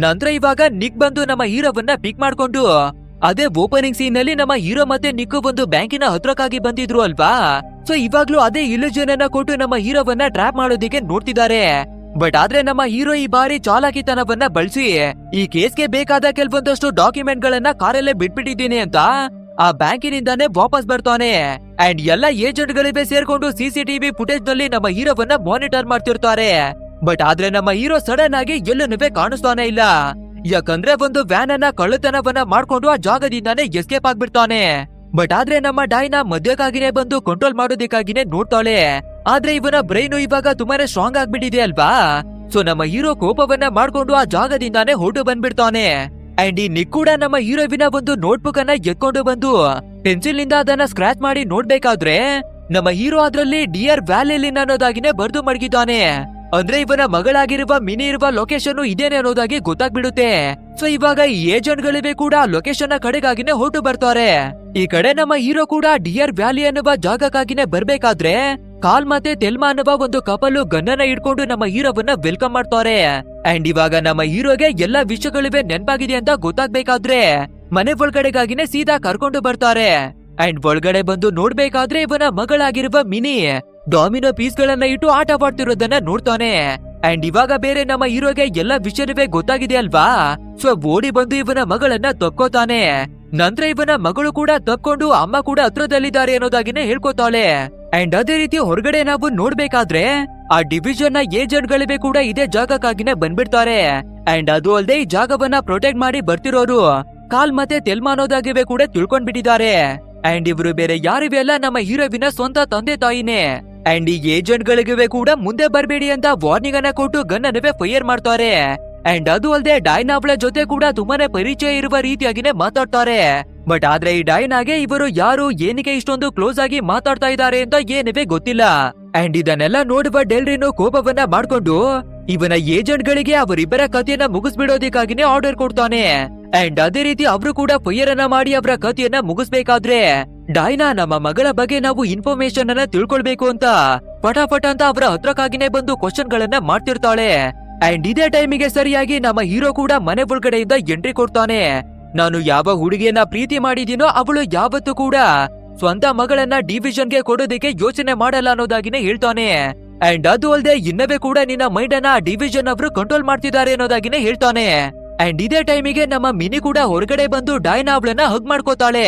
[SPEAKER 1] ನಂತರ ಇವಾಗ ನಿಕ್ ಬಂದು ನಮ್ಮ ಹೀರೋವನ್ನ ಪಿಕ್ ಮಾಡ್ಕೊಂಡು ಅದೇ ಓಪನಿಂಗ್ ಸೀನ್ ನಲ್ಲಿ ನಮ್ಮ ಹೀರೋ ಮತ್ತೆ ನಿಕ್ಕು ಒಂದು ಬ್ಯಾಂಕಿನ ಹತ್ರಕ್ಕಾಗಿ ಬಂದಿದ್ರು ಅಲ್ವಾ. ಸೊ ಇವಾಗ್ಲೂ ಅದೇ ಇಲ್ಯೂಷನ್ ಅನ್ನ ಕೊಟ್ಟು ನಮ್ಮ ಹೀರೋವನ್ನ ಟ್ರ್ಯಾಪ್ ಮಾಡೋದಿಕ್ಕೆ ನೋಡ್ತಿದ್ದಾರೆ. ಬಟ್ ಆದ್ರೆ ನಮ್ಮ ಹೀರೋ ಈ ಬಾರಿ ಚಾಲಾಕಿತನವನ್ನ ಬಳಸಿ ಈ ಕೇಸ್ಗೆ ಬೇಕಾದ ಕೆಲವೊಂದಷ್ಟು ಡಾಕ್ಯುಮೆಂಟ್ ಗಳನ್ನ ಕಾರಲ್ಲೇ ಬಿಟ್ಬಿಟ್ಟಿದ್ದೀನಿ ಅಂತ ಆ ಬ್ಯಾಂಕಿನಿಂದಾನೇ ವಾಪಸ್ ಬರ್ತಾನೆ. ಅಂಡ್ ಎಲ್ಲ ಏಜೆಂಟ್ ಗಳಿವೆ ಸೇರ್ಕೊಂಡು ಸಿಸಿಟಿವಿ ಫುಟೇಜ್ ನಲ್ಲಿ ನಮ್ಮ ಹೀರೋವನ್ನ ಮಾನಿಟರ್ ಮಾಡ್ತಿರ್ತಾರೆ. ಬಟ್ ಆದ್ರೆ ನಮ್ಮ ಹೀರೋ ಸಡನ್ ಆಗಿ ಎಲ್ಲೂ ಕಾಣಿಸ್ತಾನೆ ಇಲ್ಲ. ಯಾಕಂದ್ರೆ ಒಂದು ವ್ಯಾನ್ ಅನ್ನ ಕಳ್ಳತನವನ್ನ ಮಾಡ್ಕೊಂಡು ಆ ಜಾಗದಿಂದಾನೇ ಎಸ್ಕೇಪ್ ಆಗ್ಬಿಡ್ತಾನೆ. ಬಟ್ ಆದ್ರೆ ನಮ್ಮ ಡೈನಾ ಮಧ್ಯಕ್ಕಾಗಿನೇ ಬಂದು ಕಂಟ್ರೋಲ್ ಮಾಡೋದಕ್ಕಾಗಿನೇ ನೋಡ್ತಾಳೆ. ಆದ್ರೆ ಇವನ ಬ್ರೈನು ಇವಾಗ ತುಂಬಾನೇ ಸ್ಟ್ರಾಂಗ್ ಆಗ್ಬಿಟ್ಟಿದೆ ಅಲ್ವಾ. ಸೊ ನಮ್ಮ ಹೀರೋ ಕೋಪವನ್ನ ಮಾಡ್ಕೊಂಡು ಆ ಜಾಗದಿಂದಾನೇ ಹೊರಟು ಬಂದ್ಬಿಡ್ತಾನೆ. ಅಂಡ್ ಈ ನಿಕ್ ಕೂಡ ನಮ್ಮ ಹೀರೋವಿನ ಒಂದು ನೋಟ್ಬುಕ್ ಅನ್ನ ಎತ್ಕೊಂಡು ಬಂದು ಪೆನ್ಸಿಲ್ ನಿಂದ ಅದನ್ನ ಸ್ಕ್ರಾಚ್ ಮಾಡಿ ನೋಡ್ಬೇಕಾದ್ರೆ ನಮ್ಮ ಹೀರೋ ಅದ್ರಲ್ಲಿ ಡಿಯರ್ ವ್ಯಾಲಿಲಿನ್ ಅನ್ನೋದಾಗಿನೇ ಬರ್ದು ಮಡಗಿದ್ದಾನೆ. ಅಂದ್ರೆ ಇವನ ಮಗಳಾಗಿರುವ ಮಿನಿ ಇರುವ ಲೊಕೇಶನ್ ಇದೇನೆ ಅನ್ನೋದಾಗಿ ಗೊತ್ತಾಗ್ಬಿಡುತ್ತೆ. ಸೊ ಇವಾಗ ಈ ಏಜೆಂಟ್ ಗಳಿವೆ ಕೂಡ ಲೊಕೇಶನ್ ನ ಕಡೆಗಾಗಿನೇ ಹೊರಟು ಬರ್ತಾರೆ. ಈ ಕಡೆ ನಮ್ಮ ಹೀರೋ ಕೂಡ ಡಿಯರ್ ವ್ಯಾಲಿ ಅನ್ನುವ ಜಾಗಕ್ಕಾಗಿನೇ ಬರ್ಬೇಕಾದ್ರೆ ಕಾಲ್ ಮತ್ತೆ ತೆಲ್ಮಾ ಅನ್ನುವ ಒಂದು ಕಪಲು ಗನ್ನನ್ನ ಇಟ್ಕೊಂಡು ನಮ್ಮ ಹೀರೋವನ್ನ ವೆಲ್ಕಮ್ ಮಾಡ್ತಾರೆ. ಅಂಡ್ ಇವಾಗ ನಮ್ಮ ಹೀರೋಗೆ ಎಲ್ಲಾ ವಿಷಯಗಳಿವೆ ನೆನಪಾಗಿದೆ ಅಂತ ಗೊತ್ತಾಗ್ಬೇಕಾದ್ರೆ ಮನೆ ಒಳಗಡೆಗಾಗಿನೇ ಸೀದಾ ಕರ್ಕೊಂಡು ಬರ್ತಾರೆ. ಅಂಡ್ ಒಳಗಡೆ ಬಂದು ನೋಡ್ಬೇಕಾದ್ರೆ ಇವನ ಮಗಳಾಗಿರುವ ಮಿನಿ ಡಾಮಿನೋ ಪೀಸ್ ಗಳನ್ನ ಇಟ್ಟು ಆಟವಾಡ್ತಿರೋದನ್ನ ನೋಡ್ತಾನೆ. ಅಂಡ್ ಇವಾಗ ಬೇರೆ ನಮ್ಮ ಹೀರೋಗೆ ಎಲ್ಲ ವಿಷಯವೇ ಗೊತ್ತಾಗಿದೆ ಅಲ್ವಾ. ಸೊ ಓಡಿ ಬಂದು ಇವನ ಮಗಳನ್ನ ತಪ್ಕೋತಾನೆ. ನಂತರ ಇವನ ಮಗಳು ಕೂಡ ತಪ್ಕೊಂಡು ಅಮ್ಮ ಕೂಡ ಹತ್ರದಲ್ಲಿದ್ದಾರೆ ಅನ್ನೋದಾಗಿನೇ ಹೇಳ್ಕೊತಾಳೆ. ಅಂಡ್ ಅದೇ ರೀತಿ ಹೊರಗಡೆ ನಾವು ನೋಡ್ಬೇಕಾದ್ರೆ ಆ ಡಿವಿಷನ್ ನ ಏಜೆಂಟ್ ಗಳಿವೆ ಕೂಡ ಇದೇ ಜಾಗಕ್ಕಾಗಿನೇ ಬಂದ್ಬಿಡ್ತಾರೆ. ಅಂಡ್ ಅದು ಅಲ್ಲದೆ ಈ ಜಾಗವನ್ನ ಪ್ರೊಟೆಕ್ಟ್ ಮಾಡಿ ಬರ್ತಿರೋರು ಕಾಲ್ ಮತ್ತೆ ತೆಲ್ಮಾ ಅನ್ನೋದಾಗಿವೆ ಕೂಡ ತಿಳ್ಕೊಂಡ್ಬಿಟ್ಟಿದ್ದಾರೆ. ಅಂಡ್ ಇವರು ಬೇರೆ ಯಾರಿವೆ ಅಲ್ಲ, ನಮ್ಮ ಹೀರೋವಿನ ಸ್ವಂತ ತಂದೆ ತಾಯಿನೇ. ಅಂಡ್ ಈ ಏಜೆಂಟ್ ಗಳಿಗಿವೆ ಕೂಡ ಮುಂದೆ ಬರ್ಬೇಡಿ ಅಂತ ವಾರ್ನಿಂಗ್ ಅನ್ನ ಕೊಟ್ಟು ಗನ್ ಅನ್ನವೇ ಫೈರ್ ಮಾಡ್ತಾರೆ. ಅಂಡ್ ಅದು ಅಲ್ಲದೆ ಡೈನಾ ಅವಳ ಜೊತೆ ಕೂಡ ತುಂಬಾನೇ ಪರಿಚಯ ಇರುವ ರೀತಿಯಾಗಿನೇ ಮಾತಾಡ್ತಾರೆ. ಬಟ್ ಆದ್ರೆ ಈ ಡೈನಾಗೆ ಇವರು ಯಾರು, ಏನಕ್ಕೆ ಇಷ್ಟೊಂದು ಕ್ಲೋಸ್ ಆಗಿ ಮಾತಾಡ್ತಾ ಇದ್ದಾರೆ ಅಂತ ಏನವೇ ಗೊತ್ತಿಲ್ಲ. ಅಂಡ್ ಇದನ್ನೆಲ್ಲ ನೋಡುವ ಡೆಲ್ರಿನು ಕೋಪವನ್ನ ಮಾಡ್ಕೊಂಡು ಇವನ ಏಜೆಂಟ್ ಗಳಿಗೆ ಅವರಿಬ್ಬರ ಕಥೆಯನ್ನ ಮುಗಿಸ್ಬಿಡೋದಕ್ಕಾಗಿನೇ ಆರ್ಡರ್ ಕೊಡ್ತಾನೆ. ಅಂಡ್ ಅದೇ ರೀತಿ ಅವರು ಕೂಡ ಫೈರ್ ಅನ್ನ ಮಾಡಿ ಅವರ ಕಥೆಯನ್ನ ಮುಗಿಸ್ಬೇಕಾದ್ರೆ ಡೈನಾ ನಮ್ಮ ಮಗಳ ಬಗ್ಗೆ ನಾವು ಇನ್ಫಾರ್ಮೇಶನ್ ಅನ್ನ ತಿಳ್ಕೊಳ್ಬೇಕು ಅಂತ ಪಟಾಪಟ ಅಂತ ಅವರ ಹತ್ರಕ್ಕಾಗಿನೇ ಬಂದು ಕ್ವಶನ್ ಗಳನ್ನ ಮಾಡ್ತಿರ್ತಾಳೆ. ಅಂಡ್ ಇದೇ ಟೈಮಿಗೆ ಸರಿಯಾಗಿ ನಮ್ಮ ಹೀರೋ ಕೂಡ ಮನೆ ಒಳಗಡೆಯಿಂದ ಎಂಟ್ರಿ ಕೊಡ್ತಾನೆ. ನಾನು ಯಾವ ಹುಡುಗಿಯನ್ನ ಪ್ರೀತಿ ಮಾಡಿದೀನೋ ಅವಳು ಯಾವತ್ತೂ ಕೂಡ ಸ್ವಂತ ಮಗಳನ್ನ ಡಿವಿಷನ್ಗೆ ಕೊಡೋದಕ್ಕೆ ಯೋಚನೆ ಮಾಡಲ್ಲ ಅನ್ನೋದಾಗಿನೇ ಹೇಳ್ತಾನೆ. ಅಂಡ್ ಅದು ಅಲ್ಲದೆ ಇನ್ನವೇ ಕೂಡ ನಿನ್ನ ಮೈಂಡ್ ಅನ್ನ ಡಿವಿಷನ್ ಅವರು ಕಂಟ್ರೋಲ್ ಮಾಡ್ತಿದ್ದಾರೆ ಅನ್ನೋದಾಗಿನೇ ಹೇಳ್ತಾನೆ. ಅಂಡ್ ಇದೇ ಟೈಮಿಗೆ ನಮ್ಮ ಮಿನಿ ಕೂಡ ಹೊರಗಡೆ ಬಂದು ಡೈನಾ ಅವಳನ್ನ ಹಗ್ ಮಾಡ್ಕೋತಾಳೆ.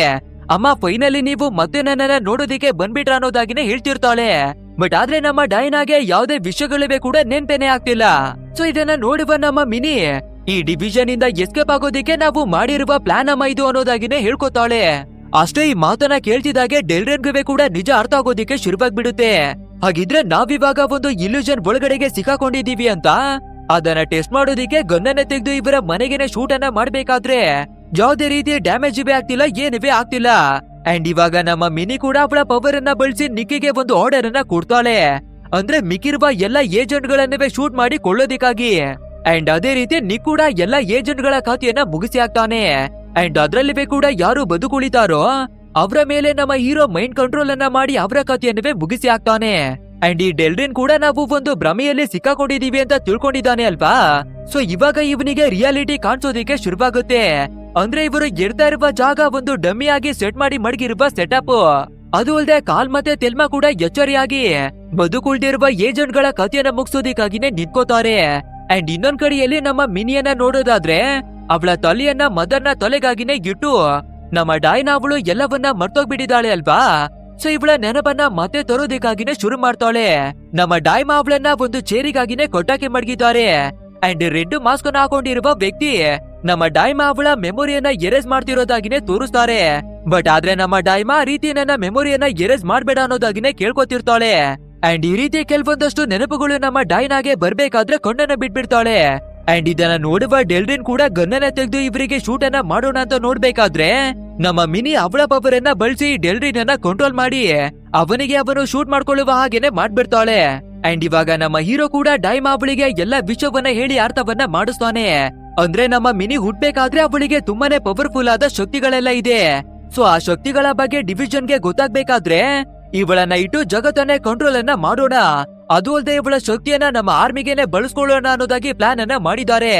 [SPEAKER 1] ಅಮ್ಮ ಫೈನಲಿ ನೀವು ಮತ್ತೆ ನನ್ನನ್ನ ನೋಡೋದಿಕ್ಕೆ ಬಂದ್ಬಿಟ್ರ ಅನ್ನೋದಾಗಿನೇ ಹೇಳ್ತಿರ್ತಾಳೆ. ಬಟ್ ಆದ್ರೆ ನಮ್ಮ ಡೈನಾಗೆ ಯಾವುದೇ ವಿಷಯಗಳಿವೆ ಕೂಡ ನೆನ್ಪೇನೆ ಆಗ್ತಿಲ್ಲ. ಸೊ ಇದನ್ನ ನೋಡುವ ನಮ್ಮ ಮಿನಿ ಈ ಡಿವಿಷನ್ ಇಂದ ಎಸ್ಕೇಪ್ ಆಗೋದಿಕ್ಕೆ ನಾವು ಮಾಡಿರುವ ಪ್ಲಾನ್ ಅಮ್ಮ ಇದು ಅನ್ನೋದಾಗಿನೇ ಹೇಳ್ಕೊತಾಳೆ. ಅಷ್ಟೇ ಈ ಮಾತನ್ನ ಕೇಳ್ತಿದ್ದಾಗೆ ಡೆಲ್ರೆನ್ಗೆ ಕೂಡ ನಿಜ ಅರ್ಥ ಆಗೋದಿಕ್ಕೆ ಶುರುವಾಗ್ಬಿಡುತ್ತೆ. ಹಾಗಿದ್ರೆ ನಾವಿವಾಗ ಒಂದು ಇಲ್ಯೂಷನ್ ಒಳಗಡೆಗೆ ಸಿಕ್ಕಾಕೊಂಡಿದೀವಿ ಅಂತ ಅದನ್ನ ಟೆಸ್ಟ್ ಮಾಡೋದಿಕ್ಕೆ ಗನ್ನನ್ನ ತೆಗೆದು ಇವರ ಮನೆಗೆನೆ ಶೂಟ್ ಅನ್ನ ಮಾಡ್ಬೇಕಾದ್ರೆ ಯಾವುದೇ ರೀತಿಯ ಡ್ಯಾಮೇಜ್ ಇವೇ ಆಗ್ತಿಲ್ಲ, ಏನಿವೆ ಆಗ್ತಿಲ್ಲ. ಅಂಡ್ ಇವಾಗ ನಮ್ಮ ಮಿನಿ ಕೂಡ ಅವಳ ಪವರ್ ಅನ್ನ ಬಳಸಿ ನಿಕ್ಕಿಗೆ ಒಂದು ಆರ್ಡರ್ ಅನ್ನ ಕೊಡ್ತಾಳೆ. ಅಂದ್ರೆ ಮಿಕ್ಕಿರುವ ಎಲ್ಲ ಏಜೆಂಟ್ ಗಳನ್ನವೇ ಶೂಟ್ ಮಾಡಿ ಕೊಳ್ಳೋದಿಕ್ಕಾಗಿ. ಅಂಡ್ ಅದೇ ರೀತಿ ನಿಕ್ ಕೂಡ ಎಲ್ಲ ಏಜೆಂಟ್ ಗಳ ಖಾತೆಯನ್ನ ಮುಗಿಸಿ ಹಾಕ್ತಾನೆ. ಅಂಡ್ ಅದ್ರಲ್ಲಿ ಕೂಡ ಯಾರು ಬದುಕುಳಿತಾರೋ ಅವರ ಮೇಲೆ ನಮ್ಮ ಹೀರೋ ಮೈಂಡ್ ಕಂಟ್ರೋಲ್ ಅನ್ನ ಮಾಡಿ ಅವರ ಕಥೆಯನ್ನವೇ ಮುಗಿಸಿ ಹಾಕ್ತಾನೆ. ಅಂಡ್ ಈ ಡೆಲ್ರಿನ್ ಕೂಡ ನಾವು ಒಂದು ಭ್ರಮೆಯಲ್ಲಿ ಸಿಕ್ಕಾಕೊಂಡಿದೀವಿ ಅಂತ ತಿಳ್ಕೊಂಡಿದ್ದಾನೆ ಅಲ್ವಾ. ಸೊ ಇವಾಗ ಇವನಿಗೆ ರಿಯಾಲಿಟಿ ಕಾಣಿಸೋದಿಕ್ಕೆ ಶುರುವಾಗುತ್ತೆ. ಅಂದ್ರೆ ಇವರು ಇರ್ತಾ ಇರುವ ಜಾಗ ಒಂದು ಡಮ್ಮಿ ಆಗಿ ಸೆಟ್ ಮಾಡಿ ಮಡಗಿರುವ ಸೆಟಪ್. ಅದು ಅಲ್ಲದೆ ಕಾಲ್ ಮತ್ತೆ ತೆಲ್ಮಾ ಕೂಡ ಎಚ್ಚರಿಯಾಗಿ ಬದುಕುಳಿದಿರುವ ಏಜೆಂಟ್ ಗಳ ಕಥೆಯನ್ನ ಮುಗಿಸೋದಿಕ್ಕಾಗಿನೇ ನಿಂತ್ಕೋತಾರೆ. ಅಂಡ್ ಇನ್ನೊಂದ್ ಕಡೆಯಲ್ಲಿ ನಮ್ಮ ಮಿನಿಯನ್ನ ನೋಡೋದಾದ್ರೆ ಅವಳ ತಲೆಯನ್ನ ಮದರ್ನ ತಲೆಗಾಗಿನೇ ಇಟ್ಟು ನಮ್ಮ ಡೈನಾ ಅವಳು ಎಲ್ಲವನ್ನ ಮರ್ತೋಗ್ಬಿಟ್ಟಿದ್ದಾಳೆ ಅಲ್ವಾ. ಸೊ ಇವಳ ನೆನಪನ್ನ ಮತ್ತೆ ತರೋದಕ್ಕಾಗಿನೇ ಶುರು ಮಾಡ್ತಾಳೆ. ನಮ್ಮ ಡೈಮಾ ಅವಳನ್ನ ಒಂದು ಚೇರಿಗಾಗಿನೇ ಕೊಟ್ಟಾಕಿ ಮಡಗಿದ್ದಾರೆ. ಅಂಡ್ ರೆಡ್ ಮಾಸ್ಕ್ ಅನ್ನ ಹಾಕೊಂಡಿರುವ ವ್ಯಕ್ತಿ ನಮ್ಮ ಡೈಮಾ ಅವಳ ಮೆಮೊರಿಯನ್ನ ಎರೇಸ್ ಮಾಡ್ತಿರೋದಾಗಿನೇ ತೋರಿಸ್ತಾರೆ. ಬಟ್ ಆದ್ರೆ ನಮ್ಮ ಡೈಮಾ ರೀತಿ ನನ್ನ ಮೆಮೊರಿಯನ್ನ ಎರೇಸ್ ಮಾಡ್ಬೇಡ ಅನ್ನೋದಾಗಿನೇ ಕೇಳ್ಕೊತಿರ್ತಾಳೆ. ಅಂಡ್ ಈ ರೀತಿ ಕೆಲವೊಂದಷ್ಟು ನೆನಪುಗಳು ನಮ್ಮ ಡೈನಾಗೆ ಬರ್ಬೇಕಾದ್ರೆ ಕಣ್ಣನ್ನ ಬಿಟ್ಬಿಡ್ತಾಳೆ. ಅಂಡ್ ಇದನ್ನ ನೋಡುವ ಡೆಲ್ರಿನ್ ಕೂಡ ಗನ್ನನ್ನ ತೆಗೆದು ಇವರಿಗೆ ಶೂಟ್ ಅನ್ನ ಮಾಡೋಣ ಅಂತ ನೋಡ್ಬೇಕಾದ್ರೆ ನಮ್ಮ ಮಿನಿ ಅವಳ ಪವರ್ ಅನ್ನ ಬಳಸಿ ಡೆಲ್ರಿನ್ ಅನ್ನ ಕಂಟ್ರೋಲ್ ಮಾಡಿ ಅವನಿಗೆ ಅವನು ಶೂಟ್ ಮಾಡ್ಕೊಳ್ಳುವ ಹಾಗೇನೆ ಮಾಡ್ಬಿಡ್ತಾಳೆ. ಅಂಡ್ ಇವಾಗ ನಮ್ಮ ಹೀರೋ ಕೂಡ ಡೈಮಾ ಅವಳಿಗೆ ಎಲ್ಲ ವಿಷಯವನ್ನ ಹೇಳಿ ಅರ್ಥವನ್ನ ಮಾಡಿಸ್ತಾನೆ. ಅಂದ್ರೆ ನಮ್ಮ ಮಿನಿ ಹುಟ್ಬೇಕಾದ್ರೆ ಅವಳಿಗೆ ತುಂಬಾನೇ ಪವರ್ಫುಲ್ ಆದ ಶಕ್ತಿಗಳೆಲ್ಲ ಇದೆ. ಸೊ ಆ ಶಕ್ತಿಗಳ ಬಗ್ಗೆ ಡಿವಿಷನ್ಗೆ ಗೊತ್ತಾಗ್ಬೇಕಾದ್ರೆ ಇವಳನ್ನ ಇಟ್ಟು ಜಗತ್ತನ್ನೇ ಕಂಟ್ರೋಲ್ ಅನ್ನ ಮಾಡೋಣ, ಅದು ಅಲ್ಲದೆ ಇವಳ ಶಕ್ತಿಯನ್ನ ನಮ್ಮ ಆರ್ಮಿಗೆನೆ ಬಳಸ್ಕೊಳ್ಳೋಣ ಅನ್ನೋದಾಗಿ ಪ್ಲಾನ್ ಅನ್ನ ಮಾಡಿದ್ದಾರೆ.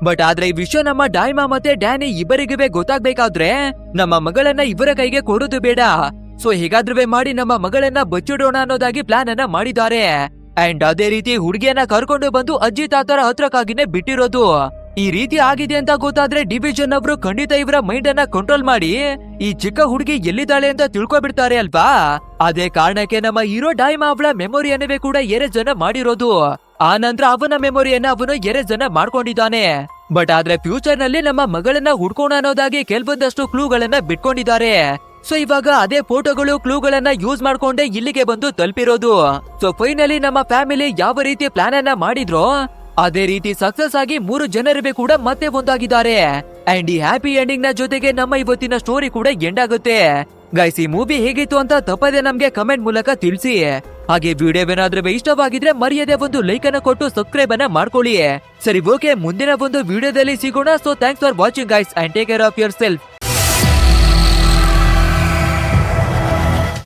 [SPEAKER 1] ಬಟ್ ಆದ್ರೆ ಈ ವಿಷಯ ನಮ್ಮ ಡೈಮಾ ಮತ್ತೆ ಡ್ಯಾನಿ ಇಬ್ಬರಿಗೂ ಗೊತ್ತಾಗ್ಬೇಕಾದ್ರೆ ನಮ್ಮ ಮಗಳನ್ನ ಇವರ ಕೈಗೆ ಕೊಡೋದು ಬೇಡ, ಸೊ ಹೇಗಾದ್ರೂ ಮಾಡಿ ನಮ್ಮ ಮಗಳನ್ನ ಬಚ್ಚಿಡೋಣ ಅನ್ನೋದಾಗಿ ಪ್ಲಾನ್ ಅನ್ನ ಮಾಡಿದ್ದಾರೆ. ಅಂಡ್ ಅದೇ ರೀತಿ ಹುಡುಗಿಯನ್ನ ಕರ್ಕೊಂಡು ಬಂದು ಅಜ್ಜಿ ತಾತರ ಹತ್ರಕ್ಕಾಗಿನೇ ಬಿಟ್ಟಿರೋದು. ಈ ರೀತಿ ಆಗಿದೆ ಅಂತ ಗೊತ್ತಾದ್ರೆ ಡಿವಿಷನ್ ಅವರು ಖಂಡಿತ ಇವರ ಮೈಂಡ್ ಅನ್ನ ಕಂಟ್ರೋಲ್ ಮಾಡಿ ಈ ಚಿಕ್ಕ ಹುಡುಗಿ ಎಲ್ಲಿದ್ದಾಳೆ ಅಂತ ತಿಳ್ಕೊಬಿಡ್ತಾರೆ ಅಲ್ವಾ. ಅದೇ ಕಾರಣಕ್ಕೆ ನಮ್ಮ ಹೀರೋ ಡೈಮಾ ಅವಳ ಮೆಮೊರಿಯನ್ನವೇ ಕೂಡ ಎರೆಜನ ಮಾಡಿರೋದು. ಆ ನಂತರ ಅವನ ಮೆಮೊರಿಯನ್ನ ಅವನು ಎರೆಜನ ಮಾಡ್ಕೊಂಡಿದ್ದಾನೆ. ಬಟ್ ಆದ್ರೆ ಫ್ಯೂಚರ್ ನಲ್ಲಿ ನಮ್ಮ ಮಗಳನ್ನ ಹುಡ್ಕೋಣ ಅನ್ನೋದಾಗಿ ಕೆಲವೊಂದಷ್ಟು ಕ್ಲೂಗಳನ್ನ ಬಿಟ್ಕೊಂಡಿದ್ದಾರೆ. ಸೊ ಇವಾಗ ಅದೇ ಫೋಟೋಗಳು ಕ್ಲೂಗಳನ್ನ ಯೂಸ್ ಮಾಡ್ಕೊಂಡೆ ಇಲ್ಲಿಗೆ ಬಂದು ತಲುಪಿರೋದು. ಸೊ ಫೈನಲಿ ನಮ್ಮ ಫ್ಯಾಮಿಲಿ ಯಾವ ರೀತಿ ಪ್ಲಾನ್ ಅನ್ನ ಮಾಡಿದ್ರೋ ಅದೇ ರೀತಿ ಸಕ್ಸಸ್ ಆಗಿ 3 ಜನರಿಗೆ ಕೂಡ ಮತ್ತೆ ಒಂದಾಗಿದ್ದಾರೆ. ಅಂಡ್ ಈ ಹ್ಯಾಪಿ ಎಂಡಿಂಗ್ ನ ಜೊತೆಗೆ ನಮ್ಮ ಇವತ್ತಿನ ಸ್ಟೋರಿ ಕೂಡ ಎಂಡ್ ಆಗುತ್ತೆ. ಗೈಸ್, ಈ ಮೂವಿ ಹೇಗಿತ್ತು ಅಂತ ತಪ್ಪದೆ ನಮ್ಗೆ ಕಮೆಂಟ್ ಮೂಲಕ ತಿಳಿಸಿ. ಹಾಗೆ ವಿಡಿಯೋ ಏನಾದ್ರೂ ಇಷ್ಟವಾಗಿದ್ರೆ ಮರೆಯದೆ ಒಂದು ಲೈಕ್ ಅನ್ನ ಕೊಟ್ಟು ಸಬ್ಸ್ಕ್ರೈಬ್ ಅನ್ನ ಮಾಡ್ಕೊಳ್ಳಿ. ಸರಿ, ಓಕೆ, ಮುಂದಿನ ಒಂದು ವಿಡಿಯೋದಲ್ಲಿ ಸಿಗೋಣ. So thanks for watching guys and take care of your self.